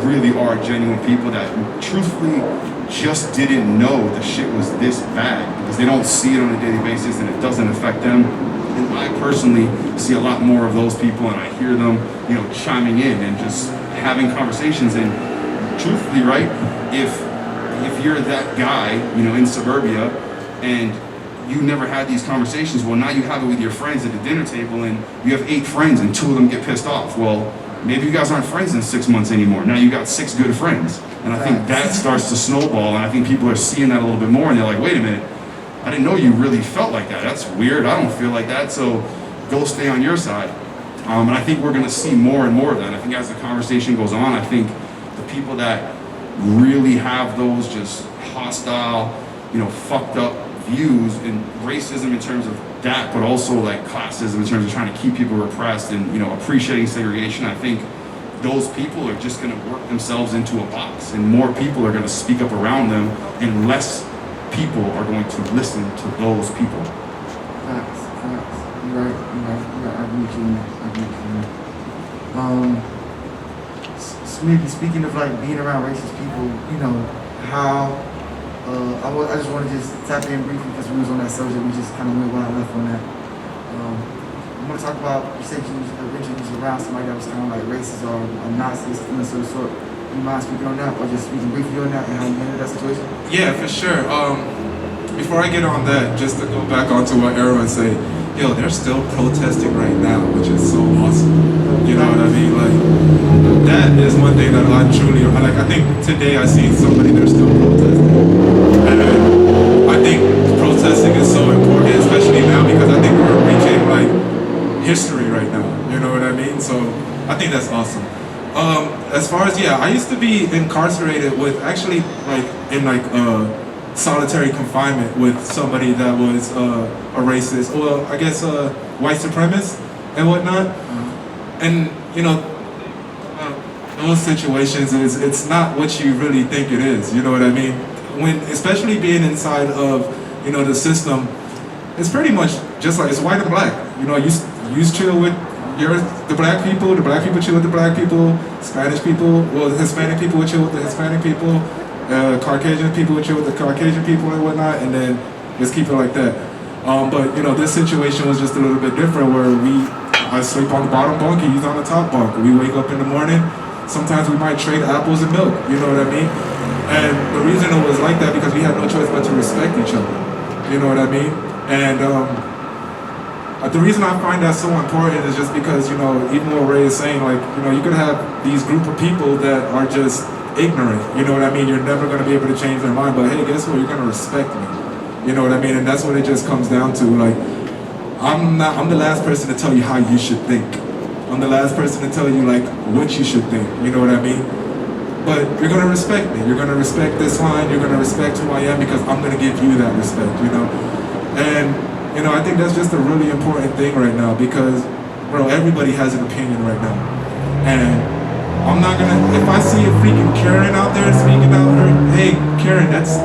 really are genuine people that truthfully just didn't know the shit was this bad, because they don't see it on a daily basis and it doesn't affect them. And I personally see a lot more of those people, and I hear them, you know, chiming in and just having conversations. And truthfully, right, if you're that guy, you know, in suburbia, and you never had these conversations, well, now you have it with your friends at the dinner table, and you have 8 friends and 2 of them get pissed off. Well, maybe you guys aren't friends in 6 months anymore. Now you got 6 good friends. And I think that starts to snowball, and I think people are seeing that a little bit more, and they're like, wait a minute, I didn't know you really felt like that. That's weird. I don't feel like that, so go stay on your side. And I think we're gonna see more and more of that. I think as the conversation goes on, I think the people that really have those just hostile, you know, fucked up views, and racism in terms of that, but also like classism in terms of trying to keep people repressed and, you know, appreciating segregation, I think those people are just going to work themselves into a box, and more people are going to speak up around them, and less people are going to listen to those people. Facts. You're right. I agree with you, man. Maybe speaking of like being around racist people, you know, how I just want to just tap in briefly because we was on that subject. We just kind of went wild left on that. I want to talk about, you said you originally was around somebody that was kind of like racist or Nazis, things of the sort. Do you mind speaking on that, or just speaking briefly on that and how you handled that situation? Yeah, for sure. Before I get on that, just to go back onto what everyone said, yo, they're still protesting right now, which is so awesome. You know what I mean? Like, that is one thing that I truly, like, I think today I see somebody that's still protesting. And I think protesting is so important, especially now, because I think we're reaching, like, history right now. You know what I mean? So I think that's awesome. As far as, yeah, I used to be incarcerated with, actually, like, in, like, solitary confinement with somebody that was a racist, or I guess a white supremacist and whatnot. And, you know, those situations, it's not what you really think it is, you know what I mean? When, especially being inside of, you know, the system, it's pretty much just like, it's white and black. You know, you chill with the black people chill with the black people, Spanish people, well, the Hispanic people would chill with the Hispanic people, Caucasian people would chill with the Caucasian people and whatnot, and then just keep it like that. But, you know, this situation was just a little bit different where I sleep on the bottom bunk, he's on the top bunk. We wake up in the morning, sometimes we might trade apples and milk, you know what I mean? And the reason it was like that because we had no choice but to respect each other. You know what I mean? And the reason I find that so important is just because, you know, even what Ray is saying, like, you know, you could have these group of people that are just ignorant. You know what I mean? You're never going to be able to change their mind, but hey, guess what? You're going to respect me. You know what I mean? And that's what it just comes down to. Like, I'm the last person to tell you how you should think. I'm the last person to tell you, like, what you should think. You know what I mean? But you're going to respect me. You're going to respect this line. You're going to respect who I am because I'm going to give you that respect, you know? And, you know, I think that's just a really important thing right now because, bro, everybody has an opinion right now. And I'm not going to, if I see a freaking Karen out there speaking out her, hey, Karen, that's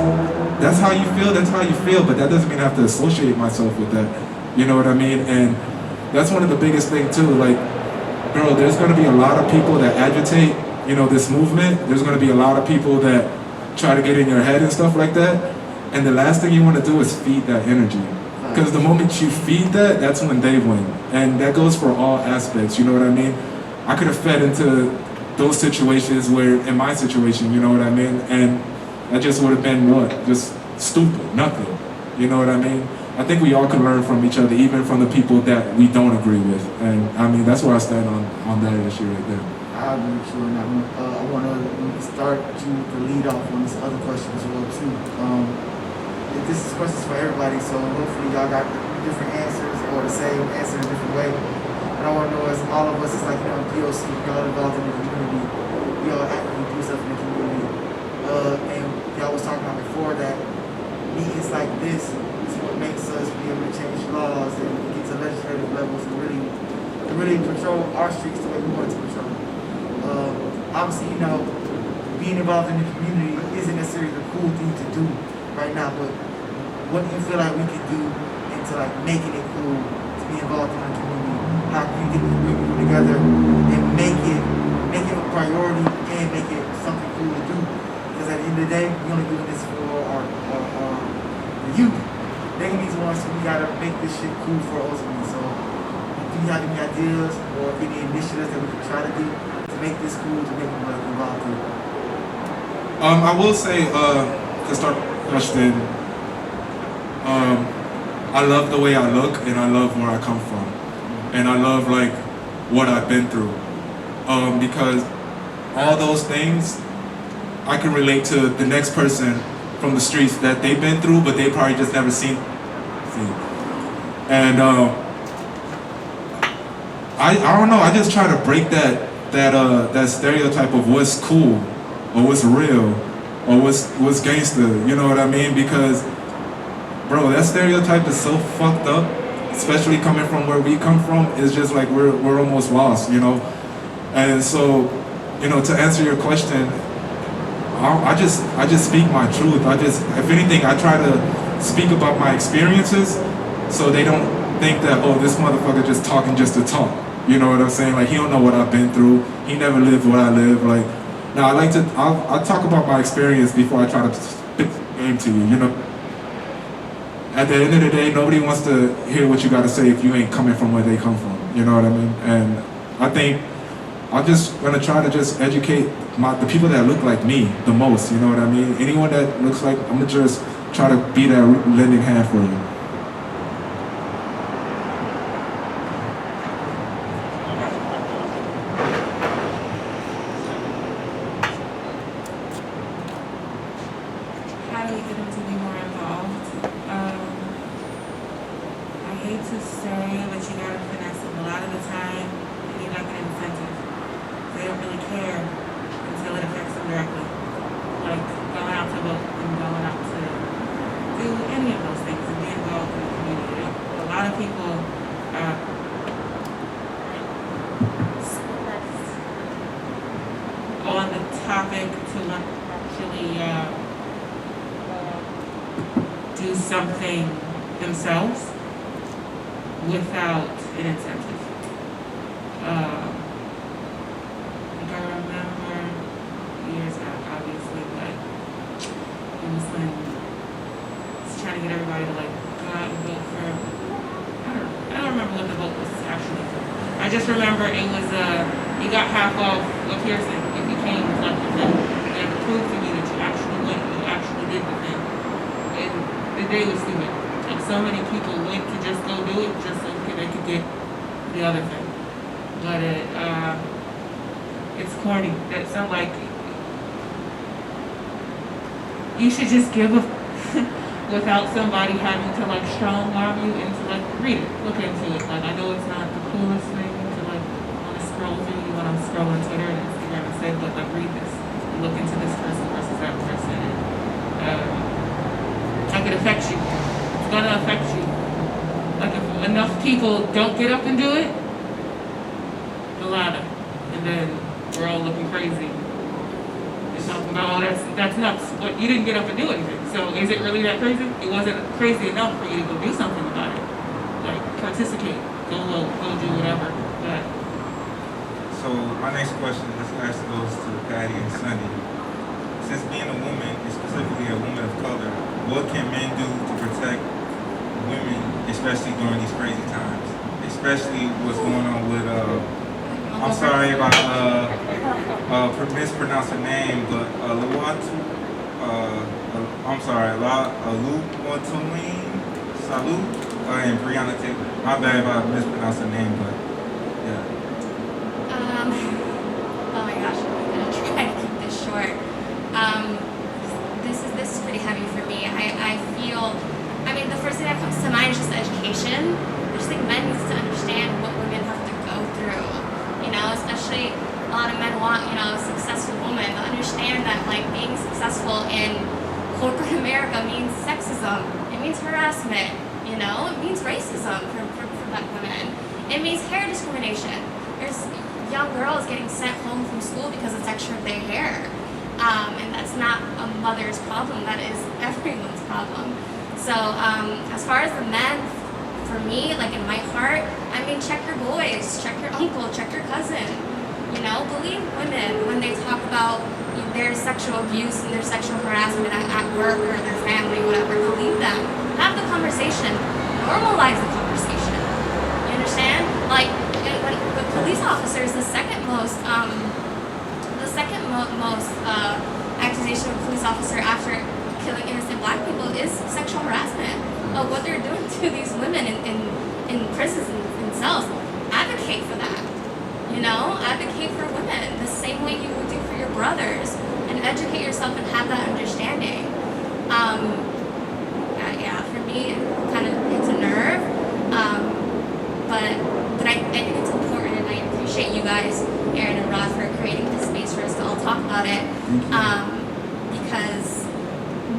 how you feel, that's how you feel, but that doesn't mean I have to associate myself with that. You know what I mean? And that's one of the biggest things too. Like, bro, there's going to be a lot of people that agitate, you know, this movement. There's going to be a lot of people that try to get in your head and stuff like that. And the last thing you want to do is feed that energy. Because the moment you feed that, that's when they win. And that goes for all aspects, you know what I mean? I could have fed into those situations where, in my situation, you know what I mean? And that just would have been what? Just stupid, nothing. You know what I mean? I think we all can learn from each other, even from the people that we don't agree with. And I mean, that's where I stand on that issue right there. I agree with you on that one. I want to start you to lead off on this other question as well too. This is questions for everybody, so hopefully y'all got different answers or the same answer in a different way. And I want to know, as all of us, it's like, you know, DOC, y'all involved in the community, we all actively do stuff in the community. And y'all was talking about before that meetings like this is what makes us be able to change laws and get to legislative levels and really control our streets the way we want to control. Obviously, you know, being involved in the community isn't necessarily the cool thing to do right now, but what do you feel like we can do into like making it cool to be involved in the community? How can you get the people together and make it a priority and make it something cool to do? Because at the end of the day, we only doing this for the youth. They're gonna be the ones who we gotta make this shit cool for ultimately. So, do you have any ideas or any initiatives that we can try to do to make this cool, to make people involved in it? I will say, to start the question, I love the way I look and I love where I come from. And I love like what I've been through. Because all those things, I can relate to the next person from the streets that they've been through, but they probably just never seen. And I don't know, I just try to break that stereotype of what's cool or what's real or what's gangster, you know what I mean? Because, bro, that stereotype is so fucked up, especially coming from where we come from. It's just like we're almost lost, you know? And so, you know, to answer your question, I just speak my truth. If anything, I try to speak about my experiences so they don't think that, oh, this motherfucker just talking just to talk. You know what I'm saying? Like, he don't know what I've been through. He never lived what I live. Like, now I'll talk about my experience before I try to spit the game to you, you know? At the end of the day, nobody wants to hear what you gotta say if you ain't coming from where they come from. You know what I mean? And I think I'm just gonna try to just educate the people that look like me the most, you know what I mean? Anyone that looks like, I'm gonna just try to be that lending hand for you. How do we get them to be more involved? I hate to say, but you gotta finesse them. A lot of the time, they need like an incentive. They don't really care until it affects them directly. Like going out to vote and going out to do any of those things and be involved in the community. A lot of people on the topic to actually do something themselves without an incentive. Like I remember years back, obviously, but it was when I was trying to get everybody to like go out and vote for. I don't remember what the vote was actually for. I just remember it was you got half off of Pearson if you came with like the thing. You had to prove to me that you actually went, you actually did the thing. And the day was stupid. so many people went to just go do it just so they could get the other thing. But it's corny. It's not like you should just give a without somebody having to like strong arm you into like read it, look into it. Like I know it's not the coolest thing to like want to scroll through. You want to scroll on Twitter and Instagram and say, but like read this, look into this person versus that person. And, like it affects you. It's gonna affect you. Like if enough people don't get up and do it, the louder, and then we're all looking crazy. Talking about, oh, that's nuts, but you didn't get up and do anything. So is it really that crazy? It wasn't crazy enough for you to go do something about it. Like participate, go do whatever. But So my next question, this actually goes to Patty and Sunny. Since being a woman, and specifically a woman of color, what can men do to protect women, especially during these crazy times? Especially what's going on with I'm sorry about mispronounce her name, but Luwatu, I'm sorry, Luwatuline Salute and Breonna Taylor. My bad if I mispronounced her name, but yeah. Oh my gosh, I'm gonna try to keep this short. This is pretty heavy for me. I feel, the first thing that comes to mind is just education. I just think men need to understand what women have to go through. Especially a lot of men want, a successful woman, but understand that like being successful in corporate America means sexism. It means harassment, it means racism for black women. It means hair discrimination. There's young girls getting sent home from school because of the texture of their hair. And that's not a mother's problem, that is everyone's problem. So as far as the men, for me, like in my heart, check your boys, check your uncle, check your cousin. Believe women when they talk about their sexual abuse and their sexual harassment at work or their family, whatever. Believe them. Have the conversation. Normalize the conversation. You understand? Like, when the police officer is the second most accusation of a police officer after killing innocent black people is sexual harassment. Of what they're doing to these women in prisons and cells. Advocate for that. Advocate for women the same way you would do for your brothers, and educate yourself and have that understanding. For me, it kind of hits a nerve. But I think it's important, and I appreciate you guys, Aaron and Rod, for creating this space for us to all talk about it. Because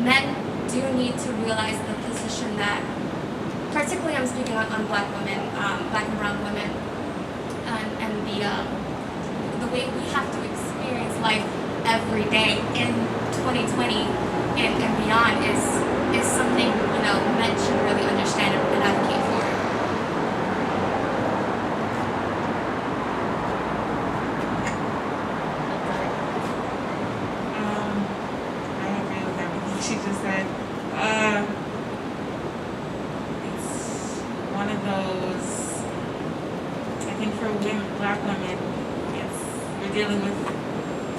men do need to realize the position that, particularly I'm speaking on black women, black and brown women, and the way we have to experience life every day in 2020 and beyond is something men should really understand and advocate for. I agree with everything she just said. It's one of those. I think for black women, you're dealing with,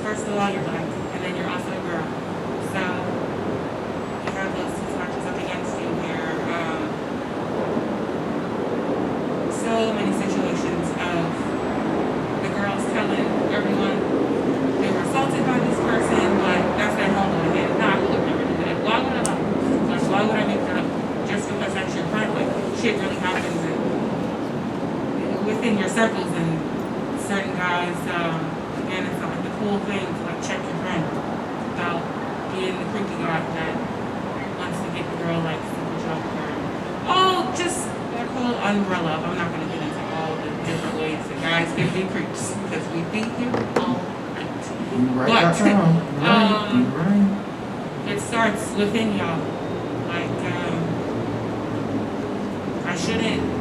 first of all, you're black, and then you're also a girl. So you have those two factors up against you here. So many situations of the girls telling everyone they were assaulted by this person, but that's their home again. Nah, I would never do that. Why would I lie? Like, why would I make that up? Just because that's your friend, like shit really happens within your circles, and certain guys, again, it's not like the cool thing to like check your friend without being the creepy guy that wants to get the girl like super drunk or just that whole umbrella. I'm not gonna get into all the different ways that guys can be creeps because we be here all night. But it starts within y'all. Like I shouldn't.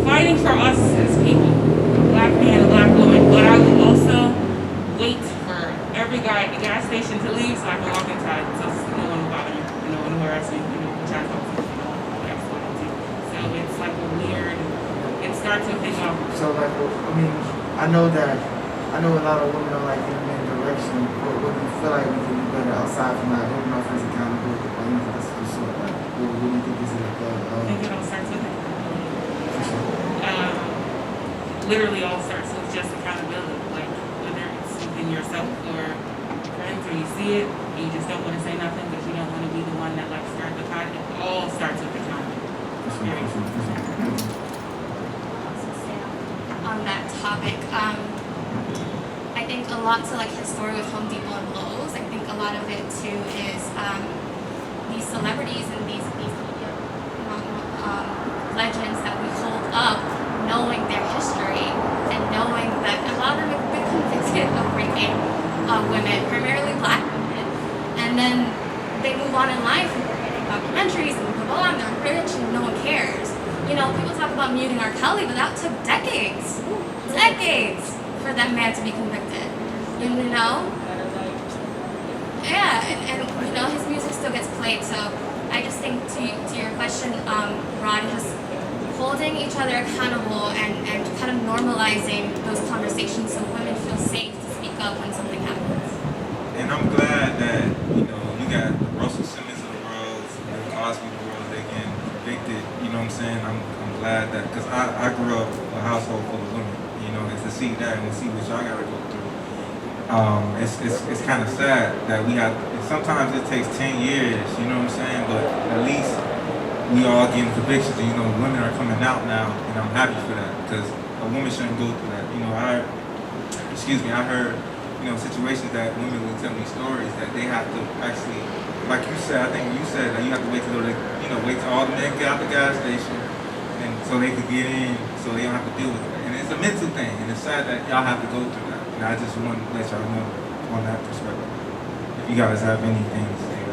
Fighting for us as people, a black man, a black woman, but I will also wait for every guy at the gas station to leave so I can walk inside, so no one will bother me, no one will harass me, which I don't do, whatever's going on too. So it's like a weird, it starts within y'all. So like, I know a lot of women are like in that direction, but what do you feel like we can do better outside from like holding our friends accountable? That's just sort of like, what what do you think is like I think it all starts with for literally all starts with just accountability, like whether it's within yourself or friends, or you see it and you just don't want to say nothing because you don't want to be the one that like started the pot. It all starts with accountability. On that topic, I think a lot to like his story with Home Depot and Lowe's. I think a lot of it too is these celebrities and these media legends that we hold up, knowing their history and knowing that a lot of them have been convicted of raping women, primarily black women, and then they move on in life and they're getting documentaries and blah blah blah, and they're rich and no one cares. You know, people talk about muting R. Kelly, but that took decades for that man to be convicted. You know? Yeah, and you know, his music still gets played, so I just think to your question, Rod, just holding each other accountable and kind of normalizing those conversations so women feel safe to speak up when something happens. And I'm glad that, you know, you got the Russell Simmons of the world, the Cosby of the world, they getting convicted, you know what I'm saying? I'm glad that, because I grew up in a household full of women, you know, and to see that and to see what y'all gotta go through. It's kind of sad that we have, sometimes it takes 10 years, you know what I'm saying? But at least we all getting convictions, and, you know, women are coming out now, and I'm happy for that, because a woman shouldn't go through that. You know, I heard, you know, situations that women will tell me stories that they have to actually, like you said, I think you said that you have to wait till wait till all the men get out the gas station, and so they could get in, so they don't have to deal with it. And it's a mental thing, and it's sad that y'all have to go through that. And I just want to let y'all know on that perspective. If you guys have anything to say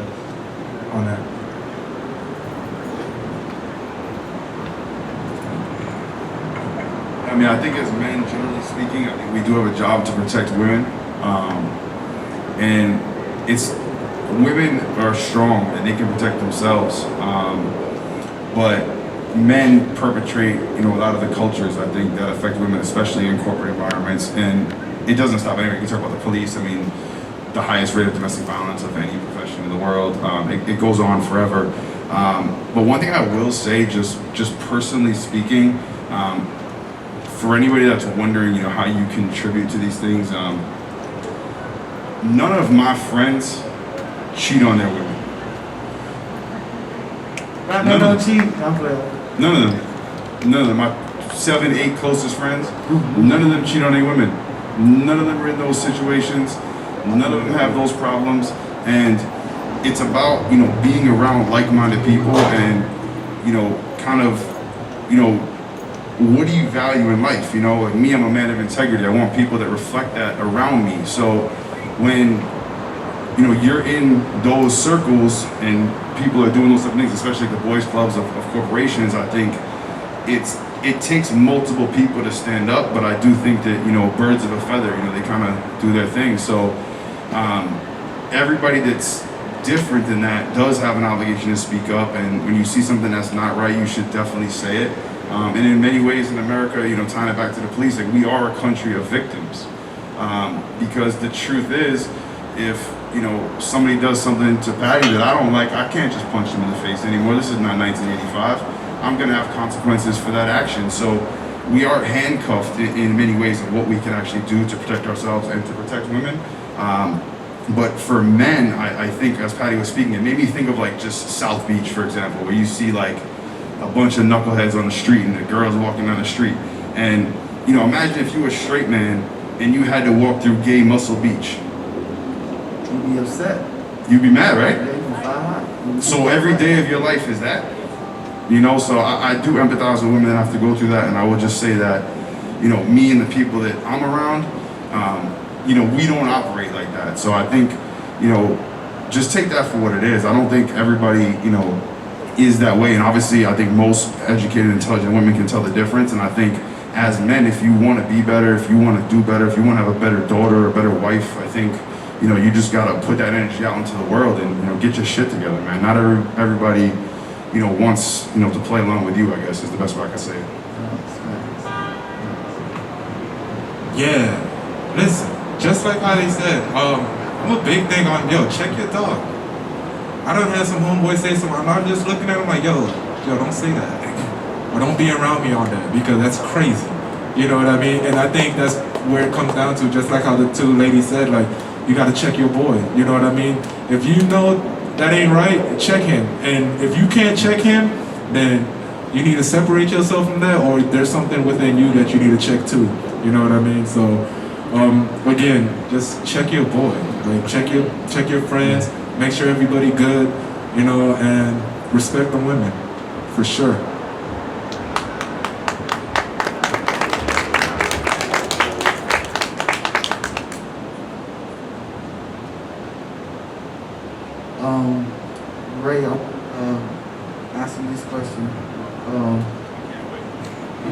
on that. I mean, I think as men, generally speaking, I think we do have a job to protect women. And it's, women are strong and they can protect themselves. But men perpetrate, you know, a lot of the cultures, I think, that affect women, especially in corporate environments. And it doesn't stop anyway. You can talk about the police. I mean, the highest rate of domestic violence of any profession in the world. It goes on forever. But one thing I will say, just personally speaking, for anybody that's wondering, you know, how you contribute to these things, none of my friends cheat on their women. No cheat. I'm playing. None of them. My 7, 8 closest friends, none of them cheat on their women. None of them are in those situations. None of them have those problems. And it's about, you know, being around like-minded people and, you know, kind of, you know, what do you value in life? You know, like me, I'm a man of integrity. I want people that reflect that around me. So when, you know, you're in those circles and people are doing those type of things, especially the boys clubs of corporations, I think it takes multiple people to stand up, but I do think that, you know, birds of a feather, you know, they kind of do their thing. So everybody that's different than that does have an obligation to speak up, and when you see something that's not right, you should definitely say it. And in many ways in America, you know, tying it back to the police, like, we are a country of victims. Because the truth is, if, you know, somebody does something to Patty that I don't like, I can't just punch them in the face anymore. This is not 1985. I'm gonna have consequences for that action. So we are handcuffed in many ways of what we can actually do to protect ourselves and to protect women. But for men, I think, as Patty was speaking, it made me think of like just South Beach, for example, where you see like a bunch of knuckleheads on the street and the girls walking down the street. And, you know, imagine if you were a straight man and you had to walk through gay Muscle Beach. You'd be upset. You'd be mad, right? Yeah, you'd be fine. So every day of your life is that. You know, so I do empathize with women that have to go through that, and I would just say that, you know, me and the people that I'm around, you know, we don't operate like that. So I think, you know, just take that for what it is. I don't think everybody, you know, is that way. And obviously, I think most educated, intelligent women can tell the difference. And I think as men, if you want to be better, if you want to do better, if you want to have a better daughter, a better wife, I think, you know, you just got to put that energy out into the world and, you know, get your shit together, man. Not everybody, you know, wants, you know, to play along with you, I guess, is the best way I can say it. Yeah, listen, just like how they said, I'm a big thing on, yo, check your dog. I done had some homeboys say something, and I'm just looking at them like, yo, don't say that. Or don't be around me on that, because that's crazy. You know what I mean? And I think that's where it comes down to, just like how the two ladies said, like, you gotta check your boy. You know what I mean? If you know that ain't right, check him. And if you can't check him, then you need to separate yourself from that, or there's something within you that you need to check too. You know what I mean? So, again, just check your boy. Like, check your friends, make sure everybody good, you know, and respect the women, for sure. Ray, I'm asking you this question.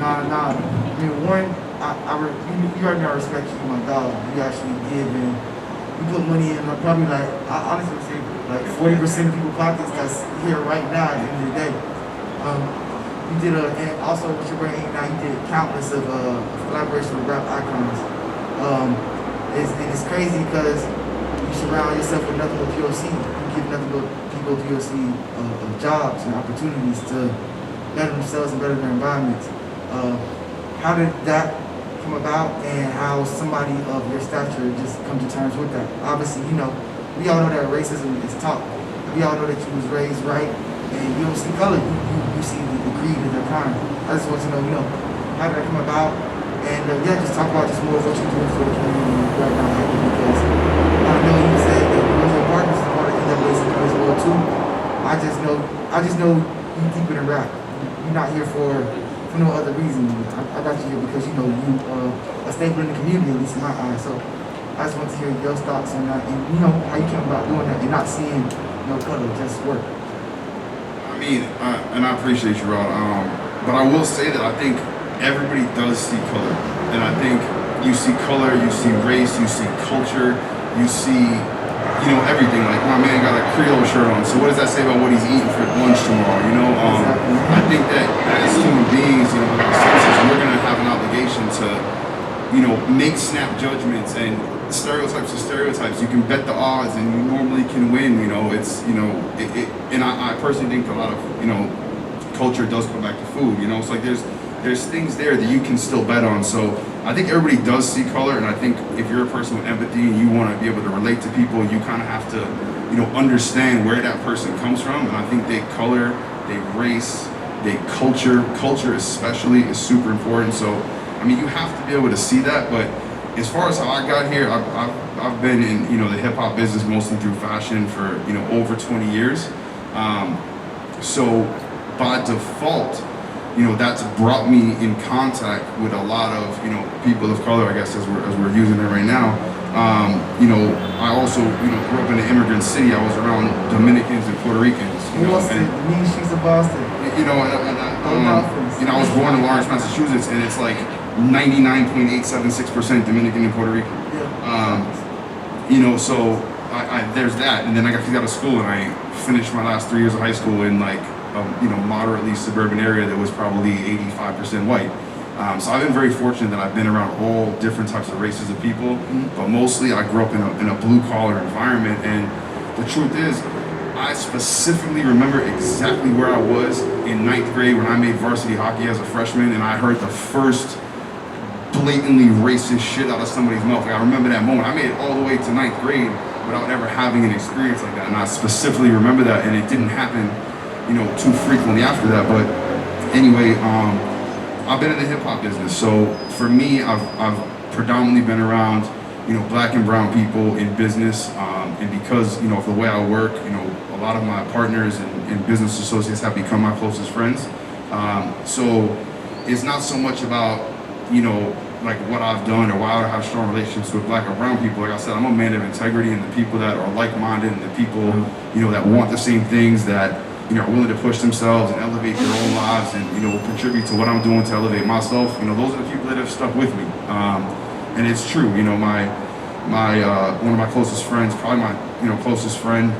I mean, one, you already know I respect you, my dog. You actually give and you put money in, probably like, I honestly would say, like 40% of people's pockets that's here right now at the end of the day. You did and also with your brain now, you did countless of collaboration with rap icons. And it's crazy because you surround yourself with nothing but POC. You give nothing but people POC of jobs and opportunities to better themselves and better their environments. How did that come about, and how somebody of your stature just come to terms with that? Obviously, you know, we all know that racism is taught. We all know that you was raised right, and you don't see color. You see the greed and the crime. I just want to know, you know, how did that come about? And yeah, just talk about just more of what you're doing for the community right now, because I know you said that one of your partners is part of NAACP as well too. I just know you deeper than rap. You're not here for no other reason. I got you here because you know you a staple in the community, at least in my eyes. So I just want to hear your thoughts on that, and you know how you came about doing that and not seeing no color, just work. I mean, and I appreciate you, Rod. But I will say that I think everybody does see color, and I think you see color, you see race, you see culture, you see, you know, everything. Like, my man got a Creole shirt on, so what does that say about what he's eating for lunch tomorrow? You know, I think that as human beings, you know, with our senses, we're gonna have an obligation to, you know, make snap judgments, and stereotypes are stereotypes. You can bet the odds, and you normally can win. You know, it's, you know, and I personally think a lot of, you know, culture does come back to food. You know, it's like there's things there that you can still bet on. So I think everybody does see color, and I think if you're a person with empathy and you want to be able to relate to people, you kind of have to, you know, understand where that person comes from. And I think they color, they race, they culture especially is super important. So I mean, you have to be able to see that. But as far as how I got here, I've been in, you know, the hip hop business mostly through fashion for, you know, over 20 years. So by default, you know, that's brought me in contact with a lot of, you know, people of color, I guess, as we're using it right now. You know, I also, you know, grew up in an immigrant city. I was around Dominicans and Puerto Ricans. You know, Boston, mean streets of Boston. You know, you know, I was born in Lawrence, Massachusetts, and it's like 99.876% Dominican and Puerto Rican. You know, so there's that, and then I got kicked out of school, and I finished my last 3 years of high school in like, you know, moderately suburban area that was probably 85% white. So I've been very fortunate that I've been around all different types of races of people, but mostly I grew up in a blue collar environment. And the truth is, I specifically remember exactly where I was in 9th grade when I made varsity hockey as a freshman, and I heard the first blatantly racist shit out of somebody's mouth. Like, I remember that moment. I made it all the way to 9th grade without ever having an experience like that, and I specifically remember that, and it didn't happen, you know, too frequently after that. But anyway, I've been in the hip hop business, so for me, I've predominantly been around, you know, black and brown people in business, and because, you know, of the way I work, you know, a lot of my partners and business associates have become my closest friends. So it's not so much about, you know, like what I've done or why I have strong relationships with black or brown people. Like I said, I'm a man of integrity, and the people that are like-minded and the people, you know, that want the same things, that, you know, are willing to push themselves and elevate their own lives, and, you know, will contribute to what I'm doing to elevate myself. You know, those are the people that have stuck with me. And it's true, you know, one of my closest friends, probably my, you know, closest friend,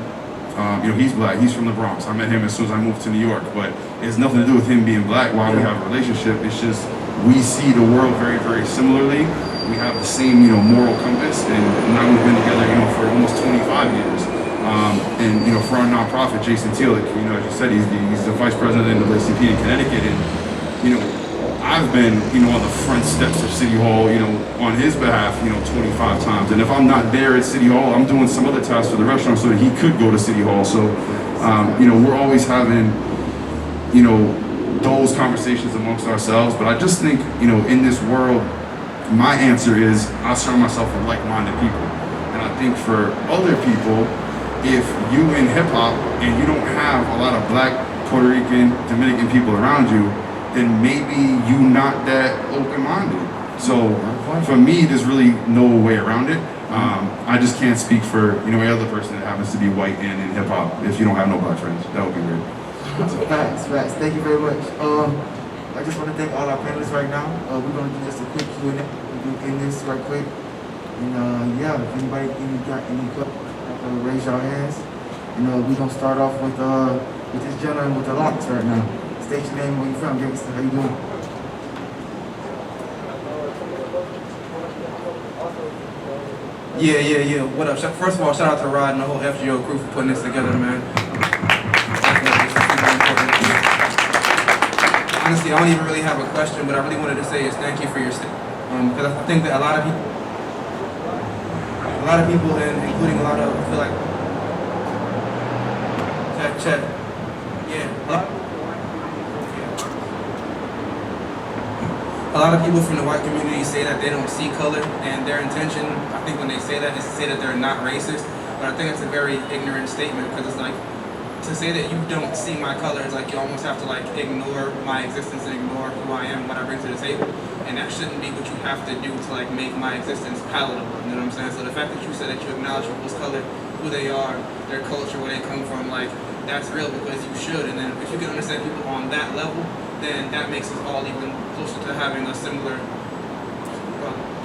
you know, he's black, he's from the Bronx. I met him as soon as I moved to New York, but it has nothing to do with him being black while we have a relationship. It's just, we see the world very, very similarly. We have the same, you know, moral compass, and now we've been together, you know, for almost 25 years. And you know, for our nonprofit, Jason Teelick, you know, as you said, he's the vice president of ACP in Connecticut, and you know, I've been, you know, on the front steps of City Hall, you know, on his behalf, you know, 25 times. And if I'm not there at City Hall, I'm doing some other tasks for the restaurant so that he could go to City Hall. So, you know, we're always having, you know, those conversations amongst ourselves. But I just think, you know, in this world, my answer is I surround myself with like-minded people. And I think for other people, if you in hip-hop and you don't have a lot of Black, Puerto Rican, Dominican people around you, then maybe you not that open-minded. So for me, there's really no way around it. I just can't speak for, you know, any other person that happens to be white and in hip-hop if you don't have no Black friends. That would be weird. Facts. Thank you very much. I just want to thank all our panelists right now. We're going to do just a quick Q&A. We'll end this right quick. And yeah, if anybody got any questions, raise your hands. And we're going to start off with this gentleman with the locks right now. State your name, where you from, gangster. How you doing? Yeah. What up? First of all, shout out to Rod and the whole FGO crew for putting this together, man. Honestly, I don't even really have a question, but I really wanted to say is thank you for your statement. Because I think that a lot of people, and including a lot of, I feel like, check. Yeah. A lot of people from the white community say that they don't see color, and their intention, I think when they say that, is to say that they're not racist. But I think it's a very ignorant statement, because it's like, to say that you don't see my color is like you almost have to like ignore my existence and ignore who I am, what I bring to the table. And that shouldn't be what you have to do to like make my existence palatable, you know what I'm saying? So the fact that you said that you acknowledge people's color, who they are, their culture, where they come from, like, that's real because you should. And then if you can understand people on that level, then that makes us all even closer to having a similar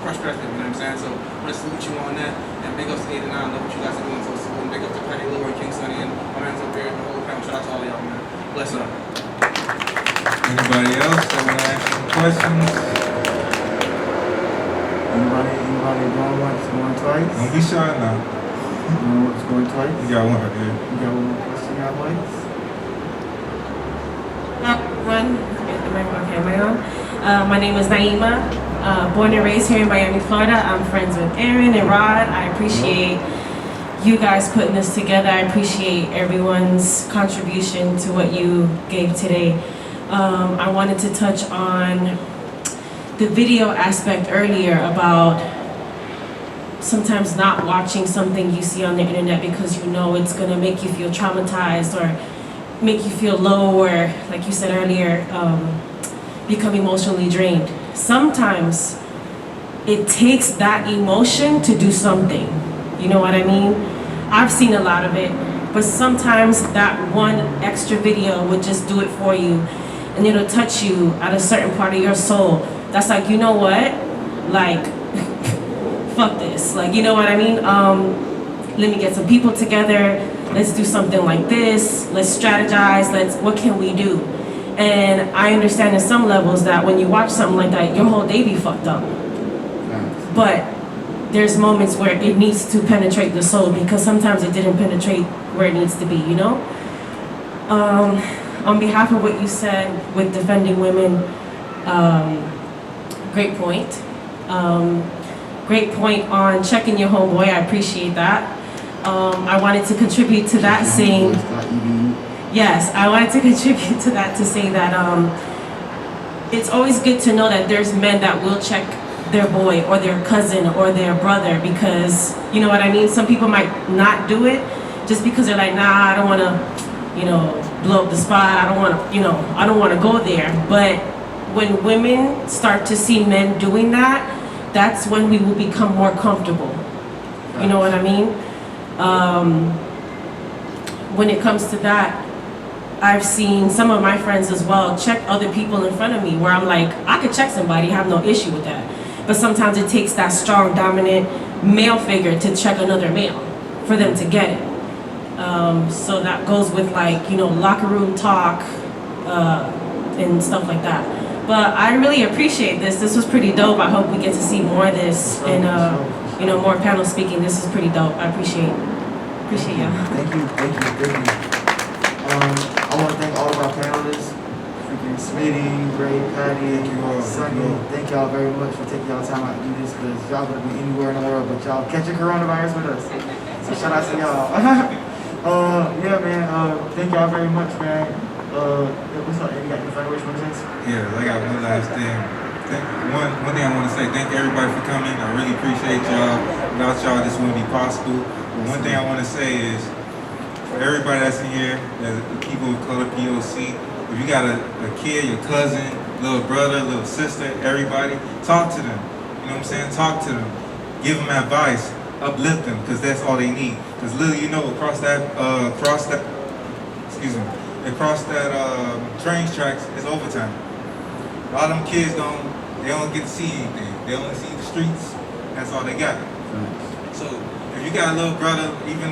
perspective, you know what I'm saying? So I'm gonna salute you on that, and big ups to 8 and 9, love what you guys are doing, so salute, and big up to Patty Lou and King Sunny, and my man's up here, and the whole panel, shout out to all y'all, man. Bless up. Anybody else that want to ask some questions? Anybody going once, going twice? Don't be shy now. Going once, going twice? You got one right there. You got one more question, y'all boys? My name is Naima. Born and raised here in Miami, Florida. I'm friends with Aaron and Rod. I appreciate you guys putting this together. I appreciate everyone's contribution to what you gave today. I wanted to touch on the video aspect earlier about sometimes not watching something you see on the internet because you know it's gonna make you feel traumatized or make you feel low, or like you said earlier, become emotionally drained. Sometimes it takes that emotion to do something. You know what I mean? I've seen a lot of it, but sometimes that one extra video would just do it for you, and it'll touch you at a certain part of your soul. That's like, you know what? Like, fuck this. Like, you know what I mean? Let me get some people together. Let's do something like this. Let's strategize. What can we do? And I understand in some levels that when you watch something like that, your whole day be fucked up. But there's moments where it needs to penetrate the soul, because sometimes it didn't penetrate where it needs to be, you know? On behalf of what you said with defending women, great point. Great point on checking your homeboy. I appreciate that. I wanted to contribute to that, saying, yes, I wanted to contribute to that to say that it's always good to know that there's men that will check their boy or their cousin or their brother, because, you know what I mean? Some people might not do it just because they're like, nah, I don't want to, you know, blow up the spot. I don't want to, you know, I don't want to go there. But when women start to see men doing that, that's when we will become more comfortable. You know what I mean? When it comes to that, I've seen some of my friends as well check other people in front of me, where I'm like, I could check somebody, have no issue with that. But sometimes it takes that strong, dominant male figure to check another male for them to get it. So that goes with, like, you know, locker room talk and stuff like that. But I really appreciate this. This was pretty dope. I hope we get to see more of this and, you know, more panel speaking. This is pretty dope. I appreciate it. Appreciate y'all. Thank you. I want to thank all of our panelists, freaking Smitty, Ray, Patty, Sunny. Thank y'all very much for taking y'all time out to do this, because y'all could be anywhere in the world, but y'all catching coronavirus with us. So shout out to y'all. Yeah, man. Thank y'all very much, man. What's up? You got any final words you want to say? Yeah, I got one last thing. One thing I want to say, thank everybody for coming. I really appreciate y'all. Without y'all, this wouldn't be possible. But one thing I want to say is, for everybody that's in here, the people of color, POC, if you got a kid, your cousin, little brother, little sister, everybody, talk to them. You know what I'm saying? Talk to them. Give them advice. Uplift them, because that's all they need. Because little, you know, across that train tracks is overtime. A lot of them kids they don't get to see anything. They only see the streets. That's all they got. So if you got a little brother, even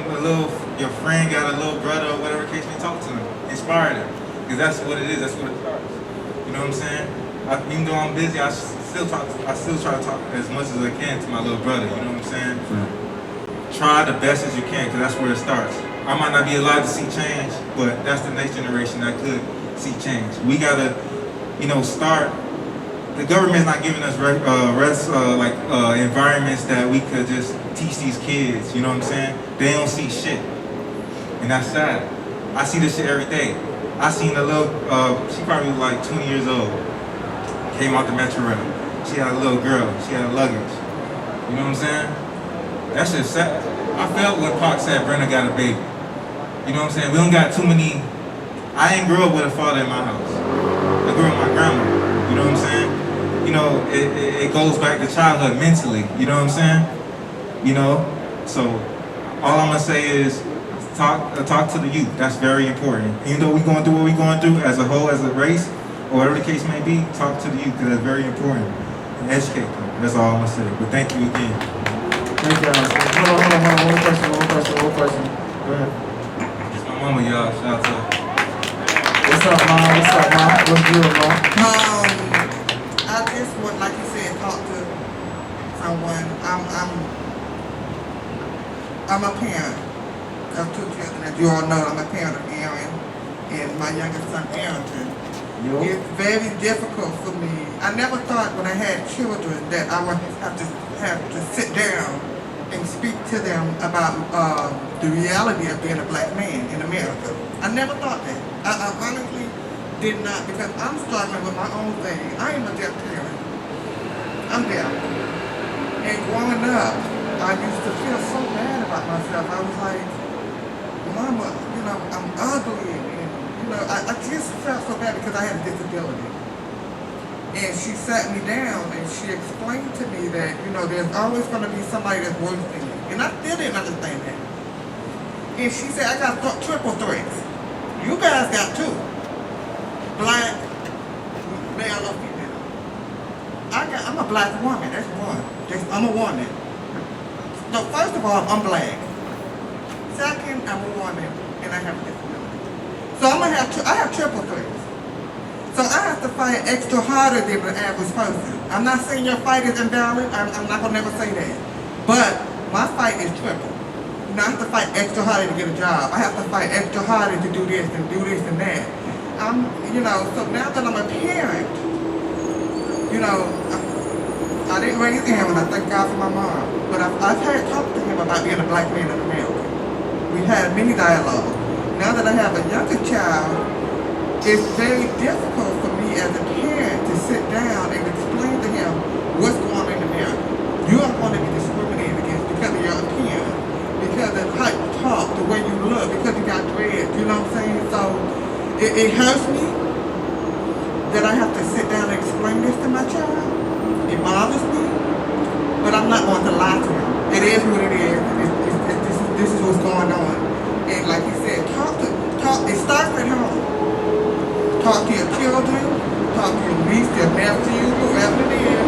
your friend got a little brother or whatever case, may talk to them, inspire them, because that's what it is. That's what it starts. You know what I'm saying? Even though I'm busy, I still try to talk as much as I can to my little brother. You know what I'm saying? Try the best as you can, because that's where it starts. I might not be allowed to see change, but that's the next generation that could see change. We gotta, start. The government's not giving us environments that we could just teach these kids. You know what I'm saying? They don't see shit, and that's sad. I see this shit every day. I seen a little, she probably was like 20 years old. Came out the Metro Rail. She had a little girl. She had luggage. You know what I'm saying? That shit sad. I felt when Pac said Brenda got a baby. You know what I'm saying? We don't got too many. I ain't grew up with a father in my house. I grew up with my grandma. You know what I'm saying? It goes back to childhood mentally. You know what I'm saying? So all I'm gonna say is talk to the youth. That's very important. Even though we're going through what we're going through as a whole, as a race, or whatever the case may be, talk to the youth, because that's very important. And educate them. That's all I'm gonna say. But thank you again. Thank y'all. Hold on. One question. Go ahead. It's my mama, y'all. Shout out to her. What's up, Mom? What's good, Mom? I just would, like you said, talk to someone. I'm a parent of 2 children. As you all know, I'm a parent of Aaron and my youngest son, Arrington. It's very difficult for me. I never thought when I had children that I would have to sit down and speak to them about the reality of being a black man in America. I never thought that. I honestly did not, because I'm struggling with my own thing. I am a deaf parent. I'm deaf. And growing up, I used to feel so bad about myself. I was like, Mama, I'm ugly. I just felt so bad because I had a disability. And she sat me down and she explained to me that, there's always going to be somebody that's worse than you. And I still didn't understand that. And she said, I got triple threats. You guys got 2. Black, male or female. I'm a black woman, that's one. I'm a woman. So first of all, I'm black. Second, I'm a woman and I have a disability. So I have triple threats. So I have to fight extra harder than the average person. I'm not saying your fight is invalid. I'm not gonna never say that. But my fight is triple. I have to fight extra harder to get a job. I have to fight extra harder to do this and that. So now that I'm a parent, I didn't raise him, and I thank God for my mom. But I've had talked to him about being a black man in America. We've had many dialogues. Now that I have a younger child, it's very difficult for me as a parent to sit down and explain to him what's going on in America. You are going to be discriminated against because of your appearance, because of how you talk, the way you look, because you got dreads, you know what I'm saying? So it hurts me that I have to sit down and explain this to my child. It bothers me, but I'm not going to lie to him. It is what it is. This is what's going on. And like you said, talk. It starts at home. Talk to your children, talk to your niece, your nephew, whoever it is.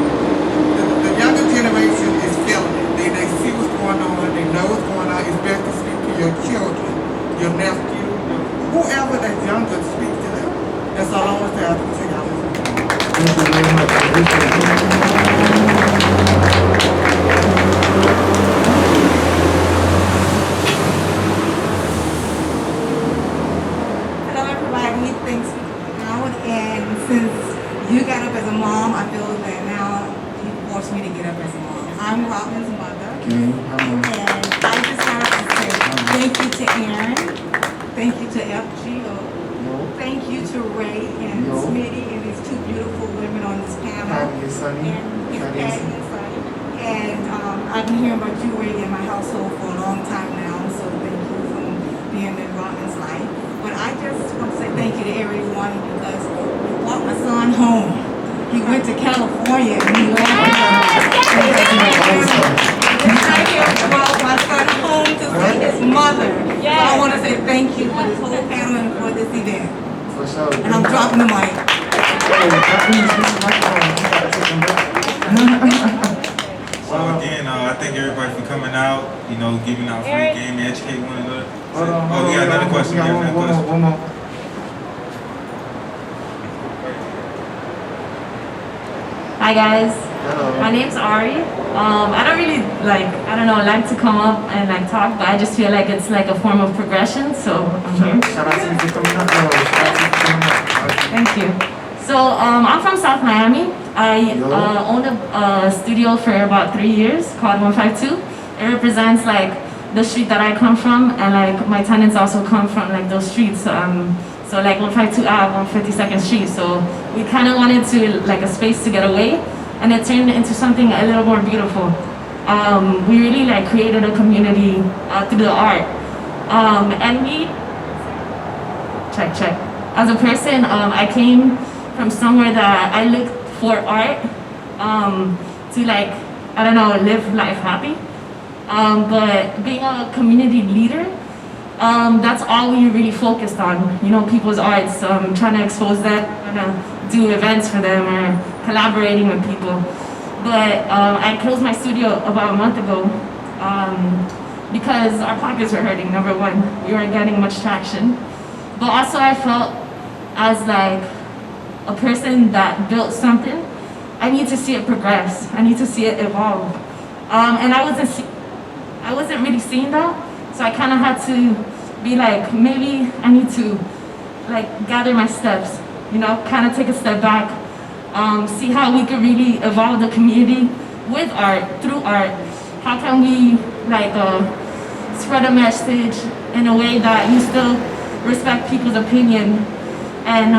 The younger generation is feeling it. They see what's going on, they know what's going on. It's best to speak to your children, your nephew, whoever that's younger, speak to them. That's all I want to say. I appreciate y'all listening. Thank you very much. I appreciate it. me to get up as a mom. I'm Robin's mother. Okay, And I just have to say thank you to Aaron. Thank you to FGO. Thank you to Ray and Yo. Smitty and these two beautiful women on this panel. Patty and Sunny. And yeah, Patty and Patty and Sunny. And I've been hearing about you, Ray, in my household for a long time now. So thank you for being in Robin's life. But I just want to say thank you to everyone because you brought my son home. He went to California and he loved it. Brought my son home to see his mother. So I want to say thank you for this whole family and for this event. For sure. And I'm dropping the mic. So again, I thank everybody for coming out, you know, giving out free game, educate one another. We got another question. One more. Hi guys, Hello. my name's Ari. I don't really like to come up and like talk, but I just feel like it's like a form of progression, so I'm here. Shout out to you for coming up. Thank you. So I'm from South Miami. I owned a studio for about 3 years called 152. It represents like the street that I come from, and like my tenants also come from like those streets. So like 152 Ave on 52nd Street. So we kind of wanted to like a space to get away, and it turned into something a little more beautiful. We really like created a community through the art, and we check. As a person, I came from somewhere that I looked for art to like, I don't know, live life happy. But being a community leader, that's all we really focused on, you know, people's arts, trying to expose them, trying to do events for them or collaborating with people. But I closed my studio about a month ago because our pockets were hurting, number one. We weren't getting much traction. But also I felt as like a person that built something, I need to see it progress. I need to see it evolve. And I wasn't really seeing that. So I kind of had to be like, maybe I need to like gather my steps, you know, kind of take a step back, see how we could really evolve the community with art, through art. How can we like spread a message in a way that you still respect people's opinion, and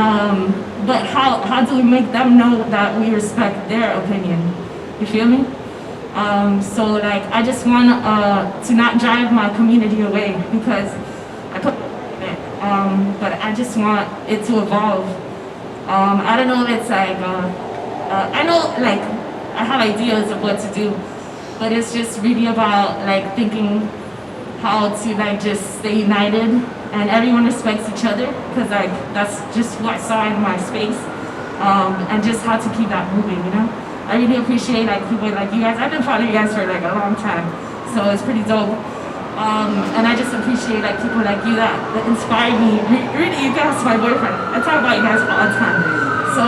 but how do we make them know that we respect their opinion? You feel me? So like I just want to not drive my community away because I put it, but I just want it to evolve. I don't know if it's like I know like I have ideas of what to do, but it's just really about like thinking how to like just stay united and everyone respects each other, because like that's just what I saw in my space, and just how to keep that moving, you know. I really appreciate like people like you guys. I've been following you guys for like a long time, so it's pretty dope. And I just appreciate like people like you that inspire me. Really, you guys, my boyfriend. I talk about you guys all the time. So